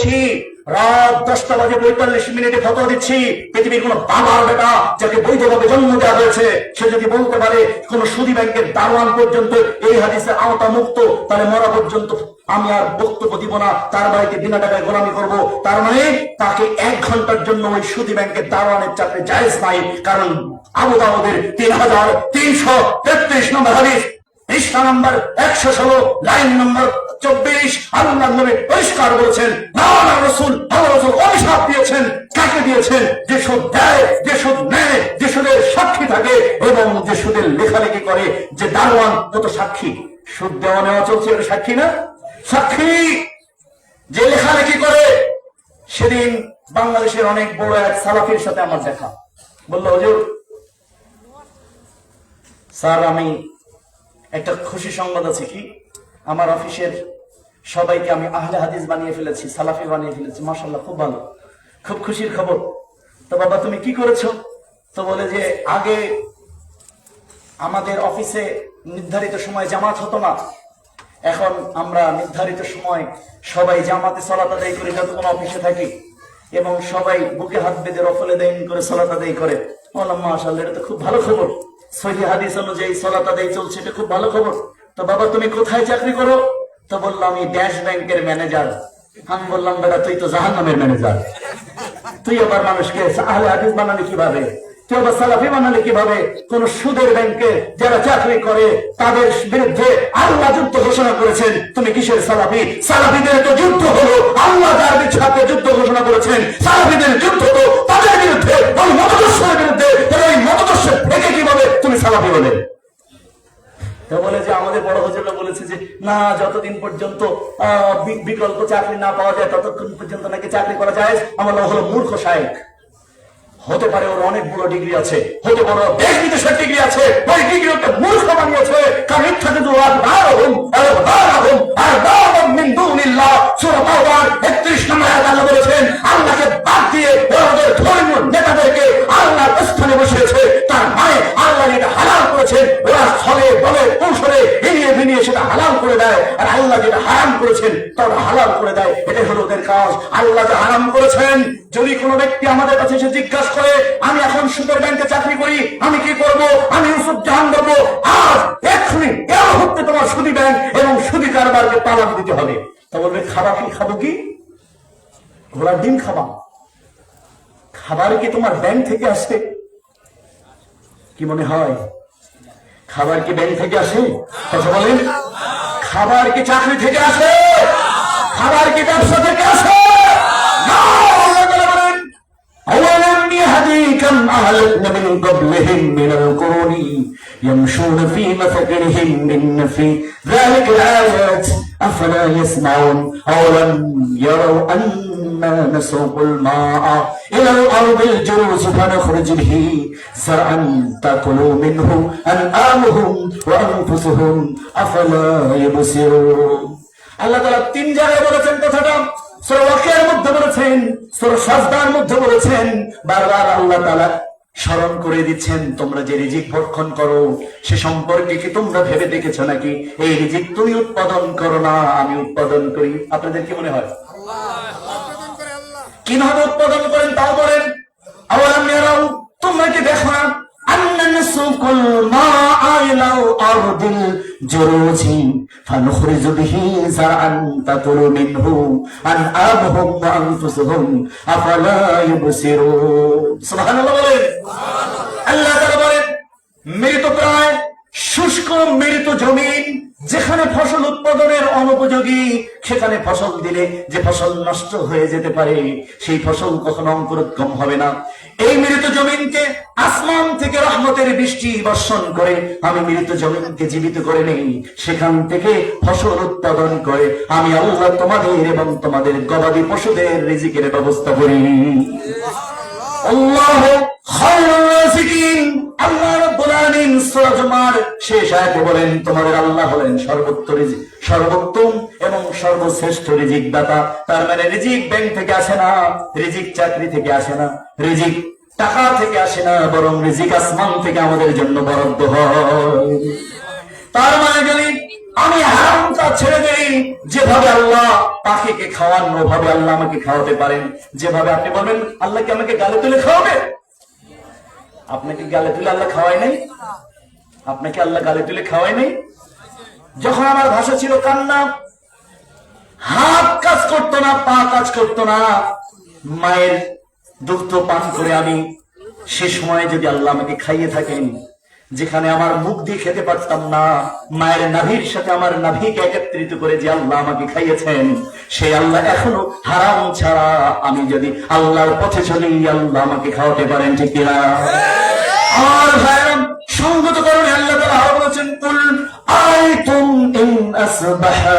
বলছি, রাত 10টা বাজে 45 ফতোয়া দিচ্ছি, পৃথিবীর কোন বাবার বেটা যাকে বৈধভাবে জন্ম দেওয়া হয়েছে সে যদি বলতে পারে কোন সুদী ব্যাংকের দারোয়ান পর্যন্ত এই হাদিসের আওতা মুক্ত, তাহলে মরা পর্যন্ত আমি আর বক্তব্য দিব না, তার বাড়িতে বিনা টাকায় গোলামি করব। তার মানে তাকে 1 ঘন্টার জন্য ওই সুদী ব্যাংকের দারোয়ানের চাকরি জায়েজ নাই, কারণ আবু দাউদের 3333 নম্বর হাদিস, পৃষ্ঠা নম্বর 116, লাইন নম্বর 24, আল্লাহ নবী পরিষ্কার বলেছেন, আল্লাহ রাসূল অভিশাপ দিয়েছেন। কাকে দিয়েছেন? যে সুদ দেয়, যে সুদ নেয়, যে সুদের সাক্ষী থাকে এবং যে সুদের লেখালেখি করে। যে দারোয়ান কত সাক্ষী, সুদ দেওয়া নেওয়া চলছে, এটা সাক্ষী না? সাক্ষী। যে লেখালেখি করে। সেদিন বাংলাদেশের অনেক বড় এক সালাফির সাথে আমার দেখা। বলল, হুজুর স্যার, আমি একটা খুশি সংবাদ আছে। কি? আমার অফিসের সবাইকে আমি আহলে হাদিস বানিয়ে ফেলেছি, সালাফি বানিয়ে ফেলেছি। মাশাআল্লাহ, খুব ভালো, খুব খুশির খবর। তো বাবা তুমি কি করেছো? তো বলে যে আগে আমাদের অফিসে নির্ধারিত সময় জামাত হতো না, এখন আমরা নির্ধারিত সময় সবাই জামাতে সালাত আদায় করি যতক্ষণ অফিসে থাকি, এবং সবাই বুকে হাত বেঁধে রফলে দেন করে সালাত আদায় করে। বললাম মাশাআল্লাহ, এটা তো খুব ভালো খবর। সহিহ হাদিস অনুযায়ী সালাত আদায় চলছে, এটা খুব ভালো খবর। তো বাবা তুমি কোথায় চাকরি করো? তো বললাম আমি ড্যাশ ব্যাংকের ম্যানেজার। আমি বললাম বেটা তুই তো জাহান্নামের ম্যানেজার, তুই আবার মানুষকে আহলে হাদিস বানালি কিভাবে? তুই আবার সালাফি বানালি কিভাবে? কোন সুদের ব্যাংকে যারা চাকরি করে তাদের বিরুদ্ধে আল্লাহ যুদ্ধ ঘোষণা করেছেন, তুমি কিসের সালাফি? সালাফিদের তো যুদ্ধ হলো, আল্লাহ যার সাথে যুদ্ধ ঘোষণা করেছেন। সালাফিদের যুদ্ধ তো তাদের বিরুদ্ধে, ওই মতদর্শের বিরুদ্ধে। ওই মতদর্শের থেকে কিভাবে তুমি সালাফি বলে? তো বলে যে আমাদের বড় হুজুররা বলেছে যে না, যতদিন পর্যন্ত বিকল্প চাকরি না পাওয়া যায় ততক্ষণ পর্যন্ত নাকি চাকরি করা যায়। আমার হলো মূর্খ শায়েখ। হতে পারে ওর অনেক বড় ডিগ্রি আছে, হতে পারে দেশ বিদেশের ডিগ্রি আছে, ওই ডিগ্রি ওকে মূর্খ বানিয়েছে। কারণ ইত্যাদি বলেছেন আল্লাহকে বাদ দিয়ে ওদের ধর্মীয় নেতাদেরকে আল্লাহর স্থানে বসিয়েছে। তার মানে আল্লাহ যেটা হালাল করেছেন ওরা ছলে বলে কৌশলে এড়িয়ে ভিনিয়ে সেটা হালাল করে দেয়, আর আল্লাহ যেটা হারাম করেছেন তারা হালাল করে দেয়। এটাই হলো ওদের কাজ। আল্লাহ যা হারাম করেছেন, যদি কোনো ব্যক্তি আমাদের কাছে এসে জিজ্ঞাসা করে আমি এখন সুদের ব্যাংকে চাকরি করি, আমি কি করব? আমি ইউসুফ জাহান দেবো, আজ এক্ষুনি এর হতে তোমার সুদী ব্যাংক এবং সুদী কারবারকে তালাক দিতে হবে। তা বলবে খাবা কি? খাবো কি? ঘোড়ার ডিম খাবা? খাবার কি তোমার ব্যাংক থেকে আসে? কি মনে হয় খাবার কি ব্যাংক থেকে আসে? কথা বলেন। খাবার কি চাকরি থেকে আসে? খাবার কি ব্যবসা থেকে আসে? أولم يهدي كم أهلكنا من قبلهم من القرون يمشون في مساكنهم إن في ذلك الآيات أفلا يسمعون أولم يروا أنا نسوق الماء إلى الأرض الجرز فنخرج به زرعا تأكلوا منه أنعامهم وأنفسهم أفلا يبصرون আল্লাহ তাআলা 3 জায়গায় বলেছেন কথাটা। সূরা ওয়াকিয়ার মধ্যে বলেছেন, সূরা সাজদার মধ্যে বলেছেন। বারবার আল্লাহ তাআলা স্মরণ করে দিচ্ছেন তোমরা যে রিজিক ভক্ষণ করো সে সম্পর্কে কি তোমরা ভেবে দেখেছো নাকি? এই রিজিক তুমি উৎপাদন করো না, আমি উৎপাদন করি। আপনাদের কি মনে হয় কিভাবে উৎপাদন করেন তাও বলেন। আওয়ালাম ইয়ারাউ, তোমরা কি দেখো না আন্না নাসুকুল মাআ ইলা আরদিল জুরুজি ফানুখরিজু বিহি যারআন তাকুলু মিনহু আনআমুহুম ওয়া আনফুসুহুম আফালা ইউবসিরুন। সুবহানাল্লাহ বলেন। আল্লাহ তাআলা বলেন মৃতপ্রায় শুষ্ক মৃত জমিন যেখানে ফসল উৎপাদনের অনুপযোগী, সেখানে ফসল দিলে যে ফসল নষ্ট হয়ে যেতে পারে সেই ফসল কখনো অঙ্কুরোদ্গম হবে না। এই মৃত জমিনকে আসমান থেকে রহমতের বৃষ্টি বর্ষণ করে আমি মৃত জমিনকে জীবিত করে নেই, সেখান থেকে ফসল উৎপাদন করে আমি আল্লাহ তোমাদের এবং তোমাদের গবাদি পশুদের রিজিকের ব্যবস্থা করি। আল্লাহু খায়রুর রাযিকিন। আল্লাহ রাব্বুল আলামিন সূরা জুমার শেষ আয়াতে বলেন তোমাদের আল্লাহ হলেন সর্বোত্তম এবং সর্বশ্রেষ্ঠ রিজিক দাতা। তার মানে রিজিক ব্যাংক থেকে আসে না, রিজিক চাকরি থেকে আসে না, রিজিক টাকা থেকে আসে না, বরং রিজিক আসমান থেকে আমাদের জন্য বরাদ্দ হয়। তার মানে যদি আমি হারামটা ছেড়ে দেই। যেভাবে আল্লাহ পাখিকে খাওয়ান ওভাবে আল্লাহ আমাকে খাওয়াতে পারেন। যেভাবে আপনি বলবেন আল্লাহ কি আমাকে গালে তুলে খাওয়াবে? আপনাকে গালে তুলে আল্লাহ খাওয়াই নাই? আপনাকে আল্লাহ গালে তুলে খাওয়াই নাই? যখন আমার ভাষা ছিল কান্না, হাত কাজ করতো না, পা কাজ করতো না, মায়ের দুগ্ধ পান করে আমি সে সময় যদি আল্লাহ আমাকে খাইয়ে থাকেন, যেখানে আমার মুখ দিয়ে খেতে পারতাম না, মায়ের নাভির সাথে আমার নাভিকে একত্রিত করে যে আল্লাহ আমাকে খাইয়েছেন, সেই আল্লাহ এখনো হারাম ছাড়া আমি যদি আল্লাহর পথে চলি আল্লাহ আমাকে খাওয়াতে পারেন, ঠিক কিনা? আর ভাইরাম, সঙ্গত কারণে আল্লাহ তাআলা আরো বলেছেন, কুল আইতুম ইন আসবাহা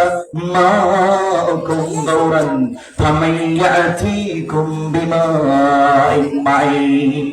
মাউকুম গাওরান ফামান ইয়াতিকুম বিমাইন মাইন।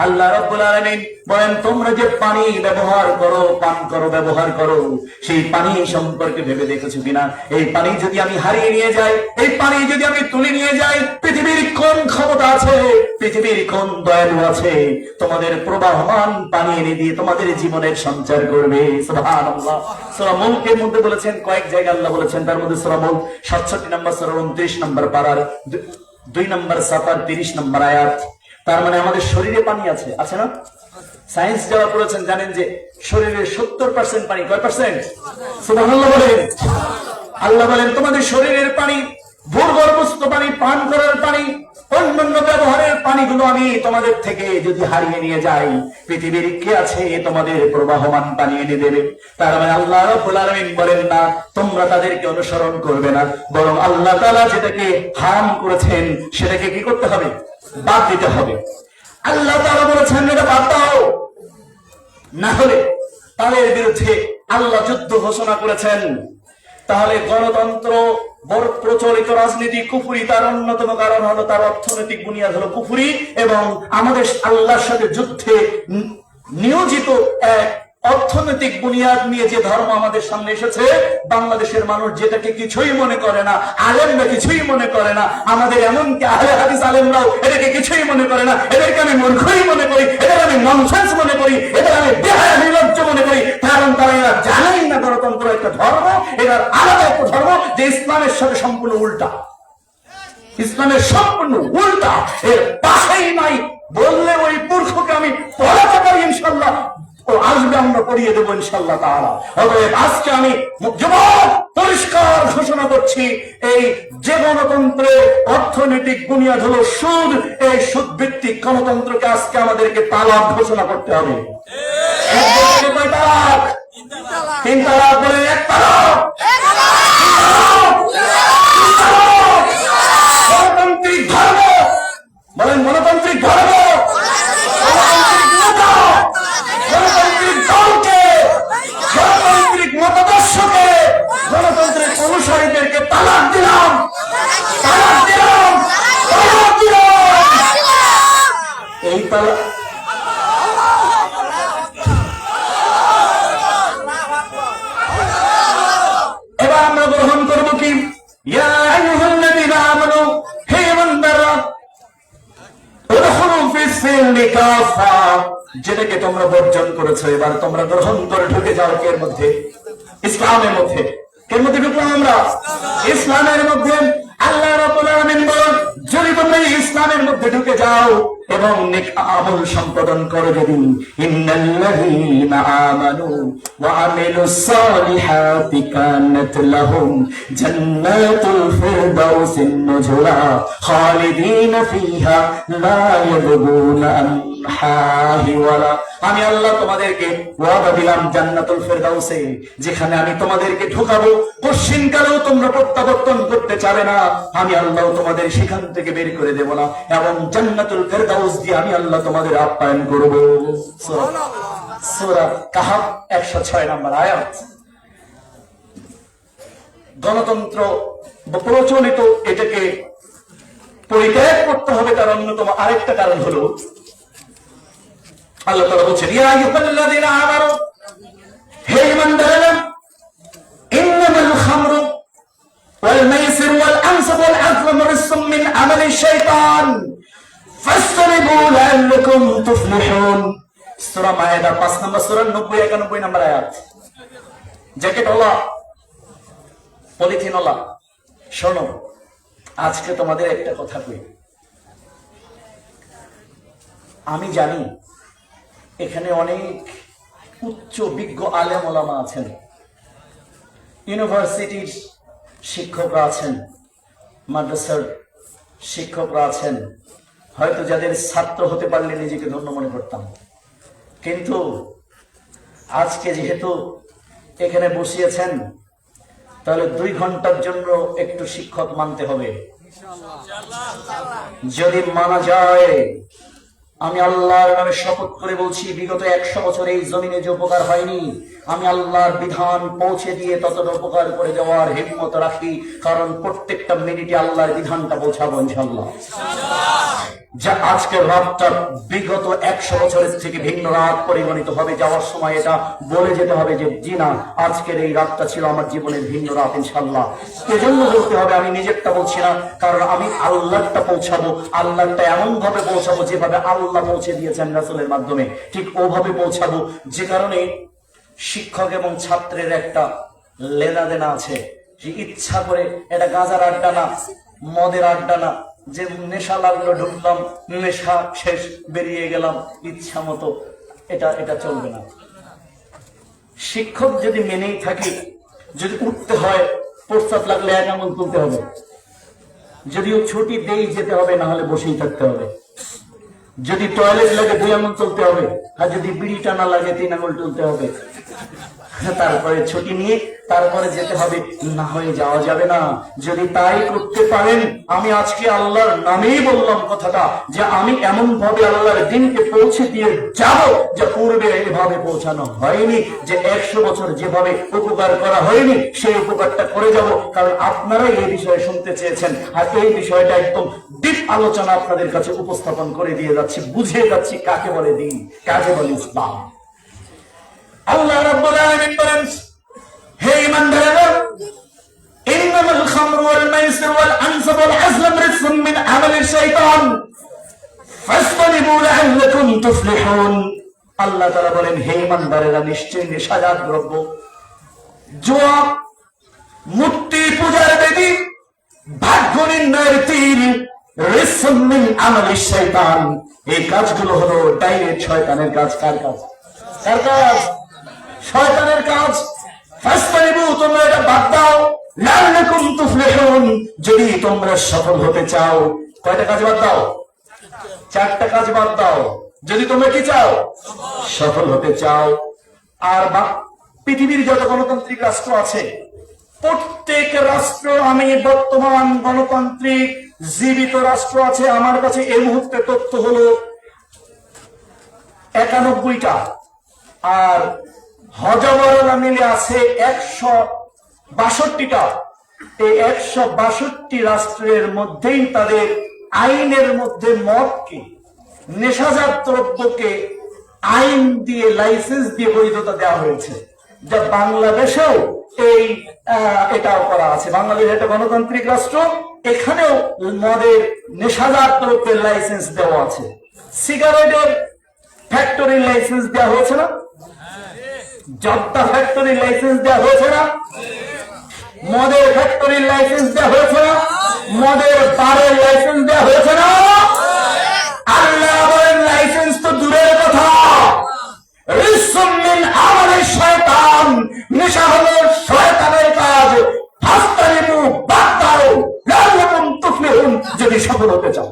আল্লাহ রাব্বুল আলামিন বলেন, তোমরা যে পানি ব্যবহার করো, পান করো, ব্যবহার করো, সেই পানি সম্পর্কে ভেবে দেখেছো কিনা? এই পানি যদি আমি হারিয়ে নিয়ে যাই, এই পানি যদি আমি তুলে নিয়ে যাই, পৃথিবীর কোন ক্ষমতা আছে, পৃথিবীর কোন দয়ালু আছে তোমাদের প্রবাহমান পানি এনে দিয়ে তোমাদের জীবনের সঞ্চার করবে? সুবহানাল্লাহ। সূরা মুলকের মধ্যে বলেছেন, কয়েক জায়গায় আল্লাহ বলেছেন, তার মধ্যে সূরা মুলক 67 নম্বর সূরা 29 নম্বর পারার 2 নম্বর সাফার 30 নম্বর আয়াত। তার মানে আমাদের শরীরে পানি আছে, আছে না? সায়েন্স যারা করেছেন জানেন যে শরীরের 70% পানি। কয় পার্সেন্ট? সুবহানাল্লাহ বলেন। আল্লাহ বলেন, তোমাদের শরীরের পানি, ভূগর্ভস্থ পানি, পান করার পানি, অন্যান্য ব্যবহারের পানিগুলো আমি তোমাদের থেকে যদি হারিয়ে নিয়ে যাই, পৃথিবীর কে আছে তোমাদের প্রবাহমান পানি এনে দেবে? তার মানে আল্লাহ রাব্বুল আলামিন বলেন না তোমরা তাদেরকে অনুসরণ করবে না, বরং আল্লাহ তাআলা যেটাকে হারাম করেছেন সেটাকে কি করতে হবে? বাদ দিতে হবে। আল্লাহ তাআলা বলেছেন এটা বাদ দাও, না হলে তাদের বিরুদ্ধে আল্লাহ যুদ্ধ ঘোষণা করেছেন। তাহলে গণতন্ত্র, প্রচলিত রাজনীতি কুফরি, তার অন্যতম কারণ হলো তার অর্থনৈতিক বুনিয়াদ হলো কুফরি, এবং আমাদের আল্লাহর সাথে যুদ্ধে নিয়োজিত এক অর্থনৈতিক বুনিয়াদ নিয়ে যে ধর্ম আমাদের সামনে এসেছে, বাংলাদেশের মানুষ যেটাকে কিছুই মনে করে না, আলেমরা কিছুই মনে করে না, আমাদের এমনকি আহলে হাদিস আলেমরাও এটাকে কিছুই মনে করে না, এদেরকে আমি মূর্খই মনে করি, এদের আমি ননসেন্স মনে করি, এদের আমি বেহায়া নির্লজ্জ মনে করি, কারণ তারা এরা জানেই না গণতন্ত্র একটা ধর্ম, এটার আলাদা একটা ধর্ম যে ইসলামের সাথে সম্পূর্ণ উল্টা, ইসলামের সম্পূর্ণ উল্টা, এর পাশেই নাই। বললে ওই মূর্খকে আমি পড়াতে পারি ইনশাল্লাহ, ও আসবে, আমরা পড়িয়ে দেবো ইনশাল্লাহ তাআলা। অতএব আজকে আমি যুবক পরিষ্কার ঘোষণা করছি, এই যে গণতন্ত্রের অর্থনৈতিক বুনিয়াদ হলো সুদ, এই সুদ ভিত্তিক গণতন্ত্রকে আজকে আমাদেরকে তালাক ঘোষণা করতে হবে। তালাক, 3 তালাক বলে 1 তালাক। গণতান্ত্রিক ধর্ম বলেন, গণতান্ত্রিক ধর্ম, গণতান্ত্রিক নেতা, গণতান্ত্রিক দলকে, গণতান্ত্রিক মতাদর্শকে, গণতন্ত্রের অনুসারীদেরকে তালাক দিলাম, তালাক দিলাম, তালাক দিলাম। এই তালাক এবার আমরা গ্রহণ করবো কি? ইয়া আইয়ুহাল্লাযীনা আমানু, হে ঈমানদাররা, উদখুলু ফিস-সিলমি কাফা, যেটাকে তোমরা বর্জন করেছো এবার তোমরা গ্রহণ করে ঢুকে যাও। এর মধ্যে? ইসলামের মধ্যে। এর মধ্যে ঢুকলাম আমরা, ইসলামের মধ্যে। আল্লাহ রাব্বুল আলামিন বলেন, যদি তোমরা ইসলামের মধ্যে ঢুকে যাও এবং নেক আমল সম্পাদন করো, যদি ইন্নাল্লাযীনা আমানু ওয়া আমিলুস সালিহাতি কানাত লাহুম জান্নাতুল ফিরদাউসিন নুজুলা খালিদিনা ফিহা লা ইয়াবগুনা আনহা হিওয়ালা। আমি আল্লাহ তোমাদেরকে ওয়াদা দিলাম জান্নাতুল ফিরদাউসে, যেখানে আমি তোমাদেরকে ঢুকাবো, পশ্চিমকালেও তোমরা প্রত্যাবর্তন করতে চাবে না, আমি আল্লাহ তোমাদের সেখান থেকে বের করে দেব না, এবং জান্নাতুল ফিরদাউস দিয়ে আমি আল্লাহ তোমাদের আপ্যায়ন করব। সূরা কাহফ 106 নম্বর আয়াত। গণতন্ত্র প্রচলিত এটাকে পরিত্যাগ করতে হবে, তার অন্যতম আরেকটা কারণ হলো আল্লাহ তাআলা বলেছেন, ইয়া আইয়ুহাল্লাযীনা আমানু, হে ঈমানদাররা, ইন্নামাল খামরু ওয়াল মাইসির ওয়াল আনসাব ওয়াল আযলাম রিজসুম মিন আমালি শাইতান ফাসতানিবু লাআল্লাকুম তুফলিহুন। সূরা মায়েদা 5 নম্বর সূরা 90 91 নম্বর আয়াত। জ্যাকেট আল্লাহ পলিথিনওয়ালা, শোনো, আজকে তোমাদের একটা কথা কই। আমি জানি এখানে অনেক উচ্চ বিজ্ঞ আলেম ওলামা আছেন, ইউনিভার্সিটির শিক্ষকরা আছেন, মাদ্রাসার শিক্ষকরা আছেন, হয়তো যাদের ছাত্র হতে পারলে নিজেকে ধন্য মনে করতাম। কিন্তু আজকে যেহেতু এখানে বসিয়েছেন, তাহলে 2 ঘন্টার জন্য একটু শিক্ষক মানতে হবে। যদি মানা যায়, আমি আল্লাহর নামে শপথ করে বলছি, বিগত 100 বছর এই জমিনে যে উপকার হয়নি, আমি আল্লাহর বিধান পৌঁছে দিয়ে ততটা উপকার করে দেওয়ার হিম্মত রাখি। কারণ প্রত্যেকটা মিনিটে আল্লাহর বিধানটা পৌঁছাবো ইনশাআল্লাহ। যা আজকের রাতটা বিগত 100 বছরের থেকে ভিন্ন রাত পরিগণিত হবে। যাওয়ার সময় এটা বলে যেতে হবে যে জি না, আজকের এই রাতটা ছিল আমার জীবনের ভিন্ন রাত ইনশাআল্লাহ। এজন্য বলতে হবে, আমি নিজেরটা বলছি না, কারণ আমি আল্লাহটা পৌঁছাবো। আল্লাহটা এমন ভাবে পৌঁছাবো যেভাবে আল্লাহ পৌঁছে দিয়েছেন রাসূলের মাধ্যমে, ঠিক ওভাবে পৌঁছাবো। যে কারণে শিক্ষক এবং ছাত্রের একটা লেনাদেনা আছে। যে ইচ্ছা করে, এটা গাঁজার আড্ডা না, মদের আড্ডা না, যে নেশা লাগলো ঢুকলাম, নেশা শেষ বেরিয়ে গেলাম ইচ্ছা মতো, এটা চলবে না। শিক্ষক যদি মেনেই থাকি, যদি উঠতে হয়, প্রস্তাব লাগলে 1 আঙুল তুলতে হবে, যদিও ছুটি দেই যেতে হবে, না হলে বসেই থাকতে হবে। যদি টয়লেট লাগে 2 আঙুল তুলতে হবে, আর যদি বিড়ি টানা লাগে 3 আঙুল তুলতে হবে। তারপরে ছুটি নিয়ে তারপরে যেতে হবে, না হয়ে যাওয়া যাবে না। যদি তাই করতে পারেন, আমি আজকে আল্লাহর নামেই বললাম কথাটা, যে আমি এমন ভাবে আল্লাহর দিনকে পৌঁছে দিয়ে যাব, যে পূর্বে এভাবে পৌঁছানো হয়নি। যে 100 বছর যেভাবে উপকার করা হয়নি, সেই উপকারটা করে যাব। কারণ আপনারাই এই বিষয়ে শুনতে চেয়েছেন, আর এই বিষয়টা একদম ডিপ আলোচনা আপনাদের কাছে উপস্থাপন করে দিয়ে যাচ্ছি, বুঝিয়ে যাচ্ছি কাকে বলে দিন, কাকে বলে ইসলাম। আল্লাহ রাব্বুল আলামিন বলেন, হে ঈমানদারেরা, ইন্নামাল খামরু ওয়াল মাইসির ওয়াল আনসাব ওয়াল আজলাম রিজসুম মিন আমালিশ শাইতান ফাসতানিবু লাআল্লাকুম তুফলিহুন। আল্লাহ তাআলা বলেন, হে ঈমানদারেরা, নিশ্চয়ই নেশাজাত দ্রব্য, জুয়া, মূর্তি পূজার বেদী, ভাগ্য নির্ণয়ের তীর, রিজসুম মিন আমালিশ শাইতান, এই কাজগুলো হলো ডাইরেক্ট শয়তানের কাজ। কার কাজ? কার কাজ? শয়তানের কাজ। ফাসতানিবু, তোমরা এটা বাদ দাও, লাআল্লাকুম তুফলিহুন, যদি তোমরা সফল হতে চাও। কয়টা কাজ বাদ দাও? 4টা কাজ বাদ দাও, যদি তোমরা কি চাও? সফল হতে চাও। আর পৃথিবীর যত গণতান্ত্রিক রাষ্ট্র আছে, প্রত্যেক রাষ্ট্র, আমি বর্তমান গণতান্ত্রিক জীবিত রাষ্ট্র আছে, আমার কাছে এই মুহূর্তে তথ্য হলো 91টা, আর হজবরলা মিলে আছে 162টা। এই 162 রাষ্ট্রের মধ্যেই তাদের আইনের মধ্যে মদকে, নেশাজাত দ্রব্যকে আইন দিয়ে, লাইসেন্স দিয়ে বৈধতা দেওয়া হয়েছে। যা বাংলাদেশেও এটাও করা আছে। বাংলাদেশ একটা গণতান্ত্রিক রাষ্ট্র, এখানেও মদের, নেশাজাত দ্রব্যের লাইসেন্স দেওয়া আছে। সিগারেটের ফ্যাক্টরির লাইসেন্স দেওয়া হয়েছে না? জর্দা ফ্যাক্টরির লাইসেন্স দেওয়া হয়েছে না? মদের ফ্যাক্টরির লাইসেন্স দেওয়া হয়েছে না? মদের বারের লাইসেন্স দেওয়া হয়েছে না? আল্লাহ বলেন, লাইসেন্স তো দূরের কথা, রিজসুম মিন আমালিশ শাইতান, নেশা হলো শয়তানের কাজ। ফাসতানিবু, বাদ দাও, লাআল্লাকুম তুফলিহুন, যদি সফল হতে চাও।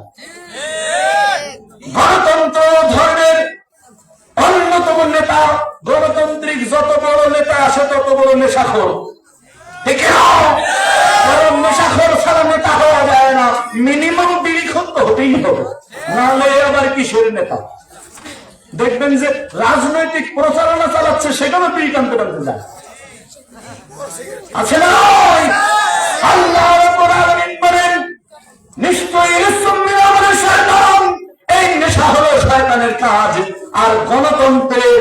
গণতন্ত্র ধর্মের অন্যতম নেতা, গণতান্ত্রিক যত বড় নেতা আসে তত বড় নেশাখোর। ঠিক না? কারণ নেশাখোর ছাড়া নেতা হওয়া যায় না। মিনিমাম বিড়িখোর তো হতেই হবে, নাহলে আবার কিসের নেতা? দেখবেন যে রাজনৈতিক প্রচারণা চালাচ্ছে, সেখানে বিড়ি টানতে টানতে যায়, আছে না? আল্লাহ রাব্বুল আলামিন বলেন, নিশ্চয়ই রিজসুম মিন আমালিশ শাইতান, এই নেশা হলো শয়তানের কাজ। আর গণতন্ত্রের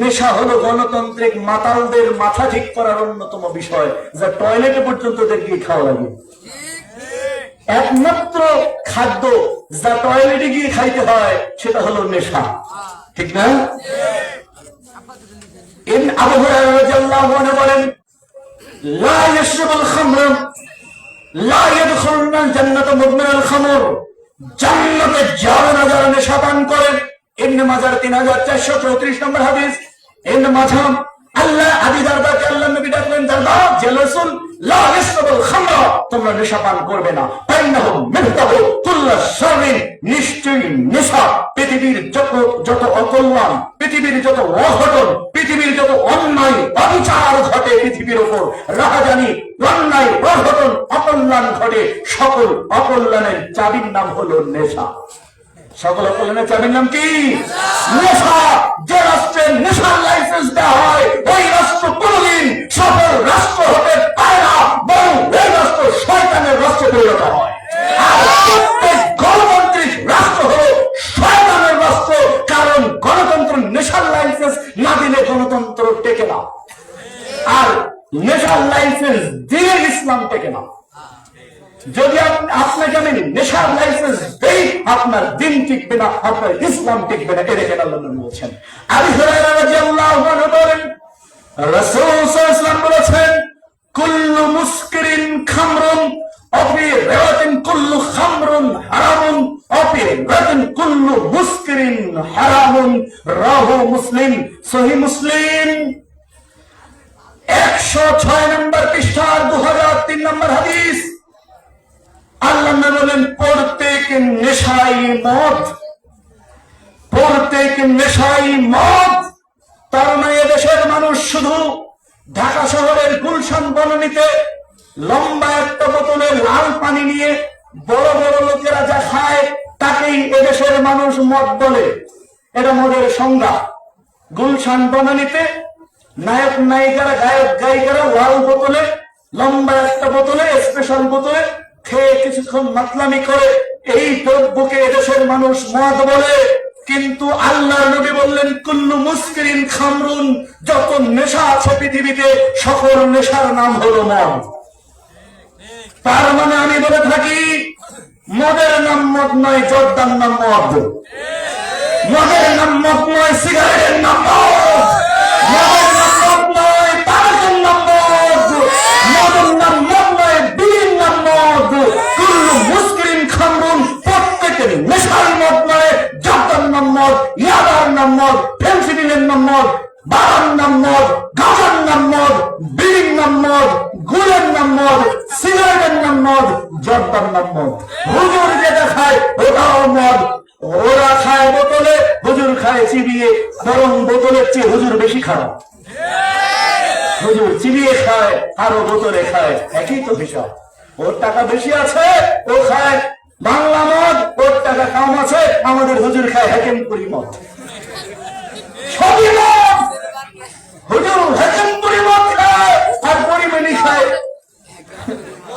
নেশা হলো গণতান্ত্রিক মাতালদের মাথা ঠিক করার অন্যতম বিষয়, যা টয়লেটে পর্যন্ত ওদের গিয়ে খাওয়া লাগে। একমাত্র খাদ্য যা টয়লেটে গিয়ে খাইতে হয়, সেটা হলো নেশা। ঠিক না? আবু হুরায়রা রাদিয়াল্লাহু আনহু বলেন, লা ইয়াশরাবুল খামর লা ইয়াদখুলুল জান্নাতা মুদমিনুল খামর, জান্নাতে যাবে না যারা নেশা পান করে। ইবনে মাজাহ 3434 নম্বর হাদিস। ইবনে মাজাহ আল্লাহ আবু দারদাকে আল্লাহ নবী ডাকলেন, দারদা যে রাসূল, লা ইয়াশরাবুল খামর, তোমরা নেশা পান করবে না। ফাইন্নাহু মিফতাহু কুল্লি শাররিন, নিশ্চয়ই নেশা পৃথিবীর যত অকল্যাণ, পৃথিবীর যত অঘটন, পৃথিবীর যত অন্যায় অবিচার ঘটে পৃথিবীর উপর, রাহাজানি, অন্যায়, অঘটন, অকল্যাণ ঘটে, সকল অকল্যাণের চাবির নাম হলো নেশা। সকল অকল্যাণের চাবির নাম কি? নেশা। যে রাষ্ট্রের নেশার লাইসেন্স দেওয়া হয় ওই রাষ্ট্র কোনদিন সফল রাষ্ট্র হতে পারে না, বরং ওই রাষ্ট্র শয়তানের রাষ্ট্রে পরিণত হয়। আর প্রত্যেক গণতান্ত্রিক রাষ্ট্র হলো শয়তানের রাষ্ট্র, কারণ গণতন্ত্র নেশার লাইসেন্স না দিলে গণতন্ত্র টেকে না, আর নেশার লাইসেন্স দিয়ে ইসলাম টেকে না। যদি আপনাকে আমি নেশার লাইসেন্স দেই, আপনার দিন টিকবে না, আপনার ইসলাম টিকবে না। এর এখানে আল্লাহ নবী বলছেন। আবু হুরায়রা রাদিয়াল্লাহু আনহু বলেন, রাসূল সাল্লাল্লাহু আলাইহি ওয়াসাল্লাম বলেছেন, কুল্লু মুসকিরিন খামরুন, অফি রাওয়াতিন কুল্লু খামরুন হারামুন, অফি রাওয়াতিন কুল্লু মুসকিরিন হারামুন, রাহু মুসলিম, সহিহ মুসলিম 106 নম্বর পৃষ্ঠার 2003 নম্বর হাদিস। আল্লাহ বলেন, প্রত্যেক নেশাই মদ, প্রত্যেক নেশাই মদ। তার মানে দেশের মানুষ শুধু ঢাকা শহরের গুলশান বনানীতে লম্বা একটা বোতলে লাল পানি নিয়ে বড় বড় লোকেরা যা খায় তাকেই এদেশের মানুষ মদ বলে। এটা মদের সংজ্ঞা। গুলশান বনানীতে নায়ক নায়িকারা, গায়ক গায়িকারা লাল বোতলে, লম্বা একটা বোতলে, স্পেশাল বোতলে খেয়ে কিছুক্ষণ মাতলামি করে, এই দ্রব্যকে এদেশের মানুষ মদ বলে। কিন্তু আল্লাহর নবী বললেন, কুল্লু মুসকিরিন খামরুন, যত নেশা আছে পৃথিবীতে সকল নেশার নাম হলো মদ। তার মানে আমি বলে থাকি, মদের নাম মদ নয়, জর্দার নাম মদ। মদের নাম মদ নয়, সিগারেটের নাম মদ। মদের নাম মদ নয়, তামাকের নাম মদ। মদের নাম মদ নয়, বিড়ির নাম মদ। কুল্লু মুসকিরিন খামরুন, প্রত্যেকের নেশার মদ নয়, জর্দার নাম মদ, ইয়াবার নাম মদ, ফেন্সিডিলের নাম মদ, বাবার নাম মদ, গাঁজার নাম মদ, বিড়ির নাম মদ, গুড়ের নাম মদ, সিগারেটের নাম মদ, জর্দার নাম মদ। হুজুর যেটা খায় ওটাও মদ। ওরা খায় বোতলে, হুজুর খায় চিবিয়ে, বরং বোতলের চেয়ে হুজুর বেশি খায়। হুজুর চিবিয়ে খায় আর ও বোতলে খায়, একই তো হিসাব। ওর টাকা বেশি আছে, ও খায় বাংলা মদ, ওর টাকা কম আছে, আমাদের হুজুর খায় হেকেমপুরি মদ। সবই মদ। হুজুর হেকেমপুরি মদ খায় আর পরিমাণি খায়,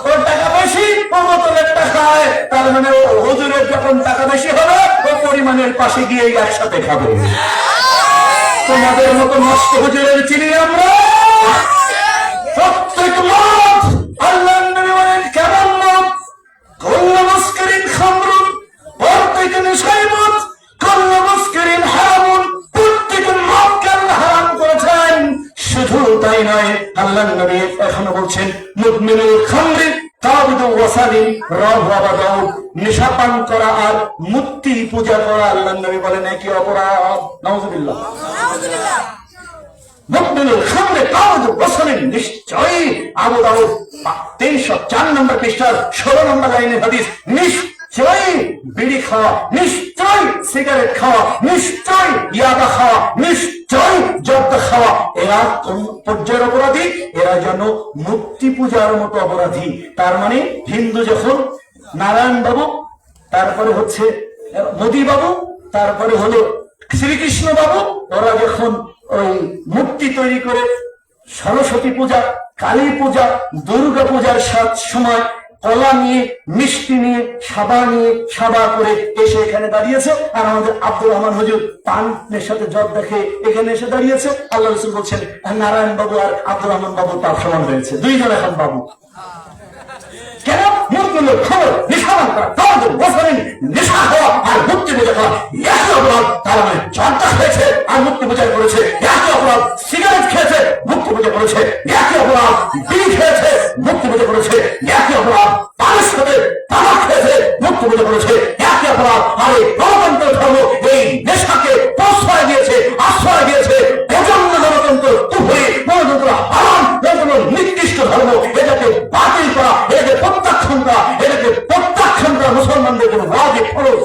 ওর টাকা বেশি, ও বোতলের টাকা খায়। তার মানে হুজুরের যখন টাকা বেশি হবে, ও পরিমাণের পাশে গিয়ে একসাথে খাবে। তোমাদের মতো নষ্ট হুজুরের চিনি আমরা। প্রত্যেক মদ আল্লাহর নবী বলেন কেমন মদ? কুল্লু মুসকিরিন খামরুন, প্রত্যেক নেশাই মদ। কুল্লু মুসকিরিন হারামুন, প্রত্যেক মদকে আল্লাহ হারাম করেছেন। শুধু তাই নয়, আল্লাহর নবী এখনো বলছেন, মুদমিনুল খামরি তাবিদু ওয়াসালিন রাহু আবাদাউ, নেশা পান করা আর মূর্তি পূজা করা আল্লাহর নবী বলেন একই অপরাধ। নাউযুবিল্লাহ। মুদমিনুল খামরি তাবিদু ওয়াসালিন, নিশ্চয়ই আবু দাউদ 304 নম্বর পৃষ্ঠার 16 নম্বর লাইনের হাদিস, নিশ্চয়ই বিড়ি খাওয়া, নিশ্চয়ই সিগারেট খাওয়া, নিশ্চয়ই ইয়াবা খাওয়া, নিশ্চয়ই জর্দা খাওয়া, এরা কোন পর্যায়ের অপরাধী? এরা যেন মূর্তি পূজার মতো অপরাধী। তার মানে হিন্দু যখন নারায়ণ বাবু, তারপরে হচ্ছে মোদী বাবু, তারপরে হলো শ্রীকৃষ্ণ বাবু, ওরা যখন ওই মূর্তি তৈরি করে সরস্বতী পূজা, কালী পূজা, দুর্গা পূজার সময় কলা নিয়ে, মিষ্টি নিয়ে, সাবা করে এসে এখানে দাঁড়িয়েছে, আর আমাদের আব্দুর রহমান হুজুর পানের সাথে জব দেখে এখানে এসে দাঁড়িয়েছে। আল্লাহ রাসূল বলছেন, নারায়ণ বাবু আর আব্দুর রহমান বাবু তার সমান হয়েছে, দুইজন এখন বাবু। কেন? মুখগুলো খবর নেশা করা, তাদের বছরের নেশা হওয়া আর মুক্তি পূজা করা একই অপরাধ। তার মানে জর্দা খেয়েছে আর মুক্তি পূজা করেছে একই অপরাধ, সিগারেট খেয়েছে মুক্তি পূজা করেছে একই অপরাধ, বিড়ি পূজা করেছে, একই অপরাধ তাদের সাথে তামাক খেয়েছে, মূর্তি পূজা করেছে, একই অপরাধ। আর এই গণতন্ত্র ধর্ম এই নেশাকে প্রশ্রয় দিয়েছে, আশ্রয় দিয়েছে। এজন্য গণতন্ত্র কুফরি, গণতন্ত্র হারাম, গণতন্ত্র নিকৃষ্ট ধর্ম। এটাকে বাতিল করা, এটাকে প্রত্যাখ্যান করা, এটাকে প্রত্যাখ্যান করা মুসলমানদের জন্য ওয়াজিব ফরজ।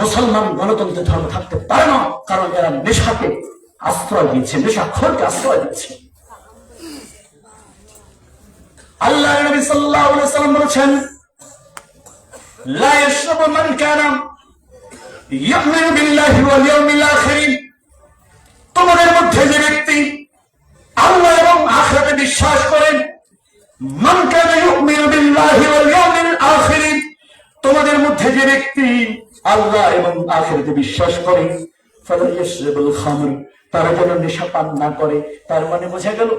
মুসলমান গণতন্ত্রের ধর্ম থাকতে পারে না, কারণ এরা নেশাকে আশ্রয় দিয়েছে, নেশাখোরকে আশ্রয় দিয়েছে। আল্লাহ নবী সাল্লাল্লাহু আলাইহি ওয়াসাল্লাম বলেছেন, লা ইয়াশরাবু মান কানা ইউমিনু বিল্লাহি ওয়াল ইয়াউমিল আখির। তোমাদের মধ্যে যে ব্যক্তি আল্লাহ এবং আখিরাতে বিশ্বাস করেন, মান কানা ইউমিনু বিল্লাহি ওয়াল ইয়াউমিল আখির, তোমাদের মধ্যে যে ব্যক্তি আল্লাহ এবং আখিরাতে বিশ্বাস করে, ফালা ইয়াশরাবুল খামর, তারা যেন নেশা পান না করে। তার মানে বোঝা গেল,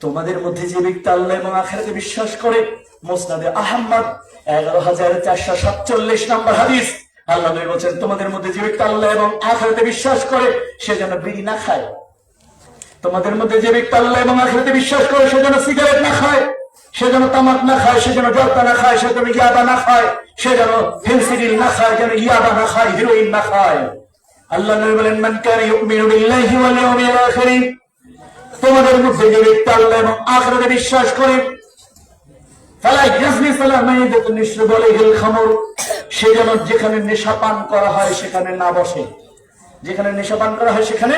তোমাদের মধ্যে যে ব্যক্তি আল্লাহ এবং আখিরাতে বিশ্বাস করে, মুসনাদে আহমদ 11447 নম্বর হাদিস। আল্লাহ নবী বলেন, তোমাদের মধ্যে যে ব্যক্তি আল্লাহ এবং আখিরাতে বিশ্বাস করে সে যেন বিড়ি না খায়। তোমাদের মধ্যে যে ব্যক্তি আল্লাহ এবং আখিরাতে বিশ্বাস করে সে যেন সিগারেট না খায়, সে যেন তামাক না খায়, সে যেন জর্দা না খায়, সে যেন ইয়াবা না খায়, সে যেন ফেন্সিডিল না খায়, যেন ইয়াবা না খায়, হিরোইন না খায়। আল্লাহ নবী বলেন, মান কানা ইউমিনু বিল্লাহি ওয়াল ইয়াউমিল আখির, তোমাদের মধ্যে যে ব্যক্তি আল্লাহ এবং আখিরাতে বিশ্বাস করে, ফালা ইয়াজলিস আলা মাইদাতিন ইশরাবু আলাইহিল খামর, সে যেন যেখানে নেশা পান করা হয় সেখানে না বসে। যেখানে নেশা পান করা হয় সেখানে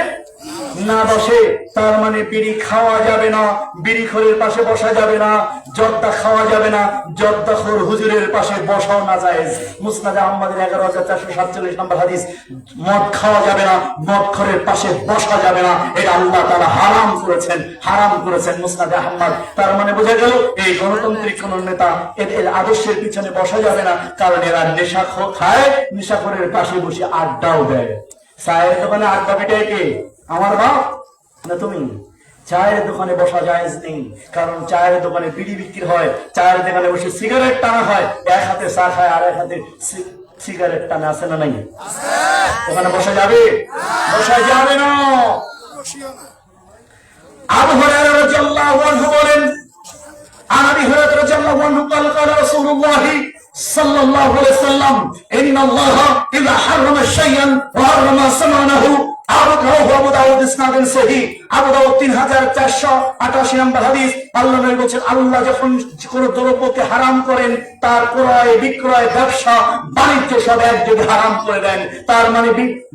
না বসে। তার মানে বিড়ি খাওয়া যাবে না, বিড়িখোরের পাশে বসা যাবে না, জর্দা খাওয়া যাবে না, জর্দাখোর হুজুরের পাশে বসাও না জায়েজ। মুসনাদে আহমদের 11447 নম্বর হাদিস। মদ খাওয়া যাবে না, মদখোরের পাশে বসা যাবে না, এটা আল্লাহ তাআলা হারাম করেছেন, হারাম করেছেন মুসনাদে আহমদ। তার মানে বোঝা গেল, এই গণতান্ত্রিক কোন নেতা এদের আদর্শের পিছনে বসা যাবে না, কারণ এরা নেশা খায়, নেশাখোরের পাশে বসে আড্ডাও দেয়। চায়ের দোকানে আড্ডা পিটায় কে? আমার বাপ না তুমি? চায়ের দোকানে বসা জায়েজ নেই, কারণ চায়ের দোকানে বিড়ি বিক্রি হয়, চায়ের দোকানে বসে সিগারেট টানা হয়, এক হাতে চা খায় আর এক হাতে সিগারেট টানা, আছে না নাই? ওখানে বসা যাবে? বসা যাবে না। আবু হুরায়রা রাদিয়াল্লাহু আনহু বলেন, আবু হুরায়রা রাদিয়াল্লাহু আনহু قال قال رسول الله صلى الله عليه وسلم ان الله اذا حرم شيئا وحرم ثمنه আবু দাউদ ইসনাদ সহিহ, আবু দাউদ 3488 নম্বর হাদিস। আল্লাহ নবী বলেন, আল্লাহ যখন কোন দ্রব্যকে হারাম করেন, তার ক্রয় বিক্রয় ব্যবসা বাণিজ্য সব একযোগে হারাম করে দেন। তার মানে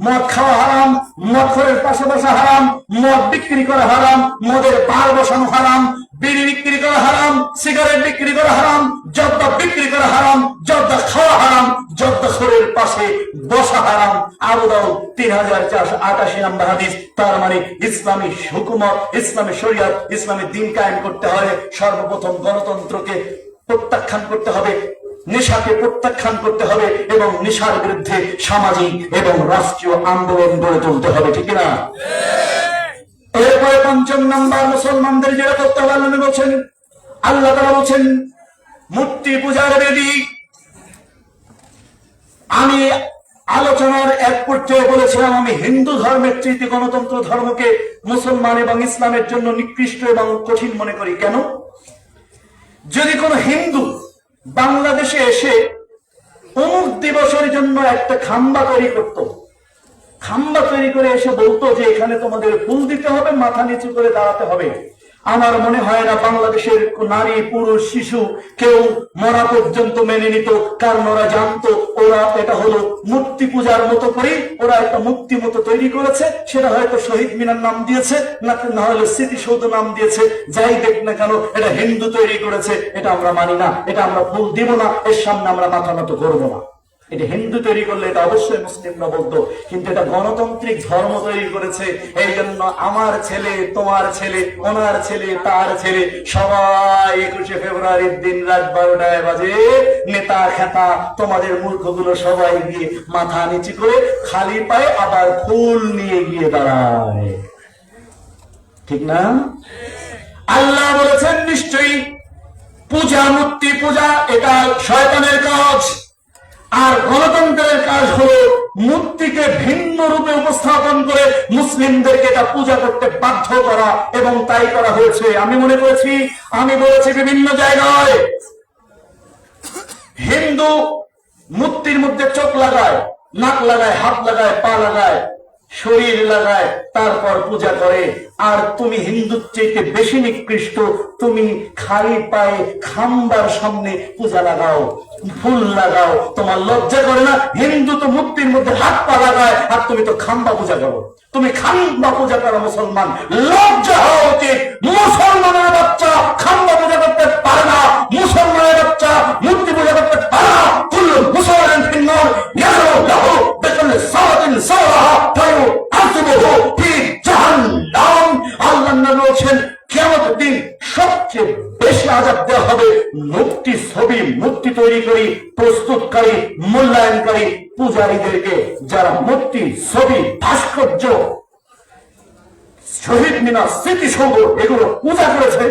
মদ খাওয়া হারাম, মদখোরের পাশে বসা হারাম, মদ বিক্রি করা হারাম, মদের বার বসানো হারাম, বিড়ি বিক্রি করা হারাম, সিগারেট বিক্রি করা হারাম, জর্দা বিক্রি করা হারাম, জর্দা খাওয়া হারাম, জর্দাখোরের পাশে বসা হারাম। আবু দাউদ 3488 নম্বর হাদিস। তার মানে ইসলামী হুকুমত, ইসলামী শরিয়ত, ইসলামী দ্বীন কায়েম করতে হলে সর্বপ্রথম গণতন্ত্রকে প্রত্যাখ্যান করতে হবে, নেশাকে প্রত্যাখ্যান করতে হবে এবং নেশার বিরুদ্ধে সামাজিক এবং রাষ্ট্রীয় আন্দোলন গড়ে তুলতে হবে, ঠিক না? এরপরে ৫ম নাম্বার, মুসলমানদের যেটা করতে হবে, আল্লাহ বলছেন, আল্লাহ তাআলা বলছেন, মূর্তি পূজার বেদী। আমি আলোচনার এক পর্যায়ে বলেছিলাম, আমি হিন্দু ধর্মের চেয়ে গণতন্ত্র ধর্মকে মুসলমান এবং ইসলামের জন্য নিকৃষ্ট এবং কঠিন মনে করি। কেন? যদি কোন হিন্দু বাংলাদেশে এসে অমুক দিবসের জন্য একটা খাম্বা তৈরি করত, খাম্বা তৈরি করে এসে বলতো যে এখানে তোমাদের ফুল দিতে হবে, মাথা নিচু করে দাঁড়াতে হবে, আমার মনে হয় না বাংলাদেশের নারী পুরুষ শিশু কেউ মরা পর্যন্ত মেনে নিত, কারণ ওরা জানতো ওরা এটা হলো মূর্তি পূজার মতো করে ওরা একটা মূর্তি মতো তৈরি করেছে, সেটা হয়তো শহীদ মিনার নাম দিয়েছে, না হলে স্মৃতিসৌধ নাম দিয়েছে, যাই দেখ না কেন এটা হিন্দু তৈরি করেছে, এটা আমরা মানি না, এটা আমরা ফুল দিব না, এর সামনে আমরা মাথা নত করবো না। এটা হিন্দু তৈরি করলে এটা অবশ্যই মুসলিম নবদ্ধ, কিন্তু এটা গণতান্ত্রিক ধর্ম তৈরি করেছে। এই জন্য আমার ছেলে, তোমার ছেলে, ওনার ছেলে, তার ছেলে সবাই 21শে ফেব্রুয়ারির দিন রাত 12টায় বাজে নেতা খেতা তোমাদের মূর্খগুলো সবাই গিয়ে মাথা নিচু করে খালি পায়ে আবার ফুল নিয়ে গিয়ে দাঁড়ায়, ঠিক না? আল্লাহ বলেছেন, নিশ্চয়ই পূজা, মূর্তি পূজা এটা শয়তানের কাজ। আর গণতন্ত্রের কাজ হলো মূর্তিকে ভিন্ন রূপে উপস্থাপন করে মুসলিমদেরকে এটা পূজা করতে বাধ্য করা, এবং তাই করা হয়েছে। আমি বলেছি বিভিন্ন জায়গায় হিন্দু মূর্তির মধ্যে চোখ লাগায়, নাক লাগায়, হাত লাগায়, পা লাগায়, শরীর লাগায়, তারপর পূজা করে। আর তুমি হিন্দুর চেয়ে বেশি নিকৃষ্ট, তুমি খালি পায়ে খাম্বার সামনে পূজা লাগাও, ফুল লাগাও। তোমার লজ্জা করে না? হিন্দু তো মূর্তির মধ্যে হাত পা লাগায়, আর তুমি তো খাম্বা পূজা করো। তুমি খাম্বা পূজা করো মুসলমান, লজ্জা হওয়া উচিত। মুসলমানের বাচ্চা খাম্বা পূজা করতে পারে না, মুসলমানের বাচ্চা মূর্তি পূজা করতে পারে না। কুল্লু মুসলমান ফিন্নার ইয়ারু লাহু বিকুল্লি সাওয়াতিন সাওয়াহা ফায়ু আসবুহু ফি জাহান্নাম। আল্লাহ নবী বলেছেন কিয়ামতের দিন সবচেয়ে বেশি আযাব দেওয়া হবে মূর্তি তৈরি করি, প্রস্তুতকারী, মূল্যায়নকারী পূজারীদেরকে, যারা মূর্তি, ছবি, ভাস্কর্য, শহীদ মিনার, স্মৃতিসৌধ এগুলো পূজা করেছে,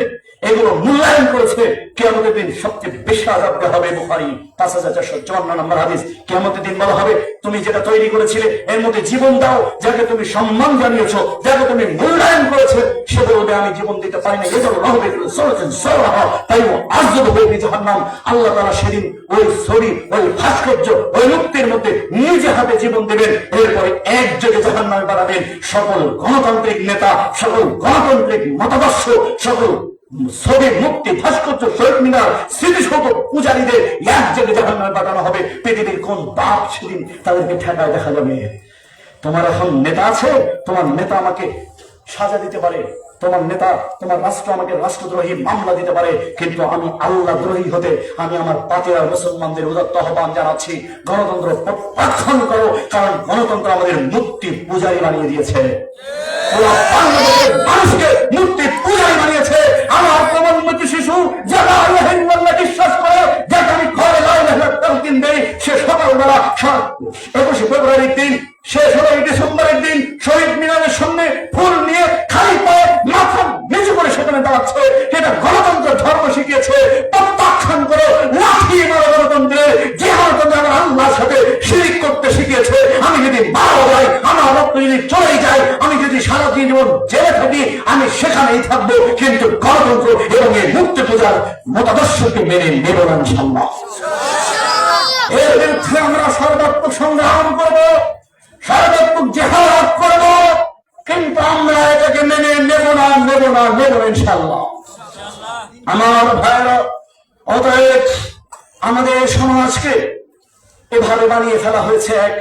এগুলো মূল্যায়ন করেছে। কিয়ামতের দিন সবচেয়ে বেশি আযাব দেওয়া হবে। বুখারী ৫,৪৫৪ নম্বর হাদিস। কিয়ামতের দিন বলা হবে তুমি যেটা তৈরি করেছিলে এর মধ্যে জীবন দাও, যাকে তুমি সম্মান জানিয়েছো, যাকে তুমি মূল্যায়ন করেছে, সে বলবে আমি জীবন দিতে পারি না। আল্লাহ তাআলা সেদিন ওই ছবি, ওই ভাস্কর্য, ওই মুক্তির মধ্যে নিজে হাতে জীবন দেবেন। এরপরে একযোগে জাহান্নামে বাড়াবেন সকল গণতান্ত্রিক নেতা, সকল গণতান্ত্রিক মতাদর্শ, সকল ছবি, মুক্তি, ভাস্কর্য, শহীদ মিনার, স্মৃতিসৌধ পূজারীদের একযোগে জাহান্নামে পাঠানো হবে। পৃথিবীর কোন বাপ সেদিন তাদেরকে ঠেকায় দেখা যাবে? তোমার এখন নেতা আছে, তোমার নেতা আমাকে সাজা দিতে পারে, তোমার নেতা, তোমার রাষ্ট্র আমাকে রাষ্ট্রদ্রোহী মামলা দিতে পারে, কিন্তু আমি আল্লাহ দ্রোহী হতে আমি আমার পাতিয়ার মুসলমানদের উদাত্ত আহ্বান জানাচ্ছি, গণতন্ত্র প্রত্যাখ্যান করো। কারণ গণতন্ত্র আমাদের মূর্তি পূজারী বানিয়ে দিয়েছে, মানুষকে মূর্তি পূজারী বানিয়েছে। আমার প্রবন্ধ শিশু যারা বিশ্বাস করে, যাকে আমি ঘরে দিন দেই, সে সকালবেলা ২১শে ফেব্রুয়ারির দিন, সে ১৬ই ডিসেম্বরের দিন শহীদ মিনারের সামনে ফুল নিয়ে খালি পায়ে মাথা নিচু করে সেখানে দাঁড়াচ্ছে। এটা গণতন্ত্রের ধর্ম শিখিয়েছে। প্রত্যাখ্যান করে লাঠি মারো গণতন্ত্রে, যে গণতন্ত্র আমার আল্লাহর সাথে শিরিক করতে শিখিয়েছে। আমি যদি মারা যাই, আমার রক্ত যদি চলে যায়, আমি যদি সারা জীবন জেলে থাকি, আমি সেখানেই থাকবো, কিন্তু গণতন্ত্র এবং এই মুক্তি পূজার মতাদর্শকে মেনে নেব না ইনশাআল্লাহ। এর বিরুদ্ধে আমরা সর্বাত্মক সংগ্রাম করবো, সর্বাত্মক জিহাদ করবো, কিন্তু আমরা এটাকে মেনে নেব না ইনশাআল্লাহ। আমার ভাইরা, অতএব আমাদের সমাজকে এভাবে বানিয়ে ফেলা হয়েছে এক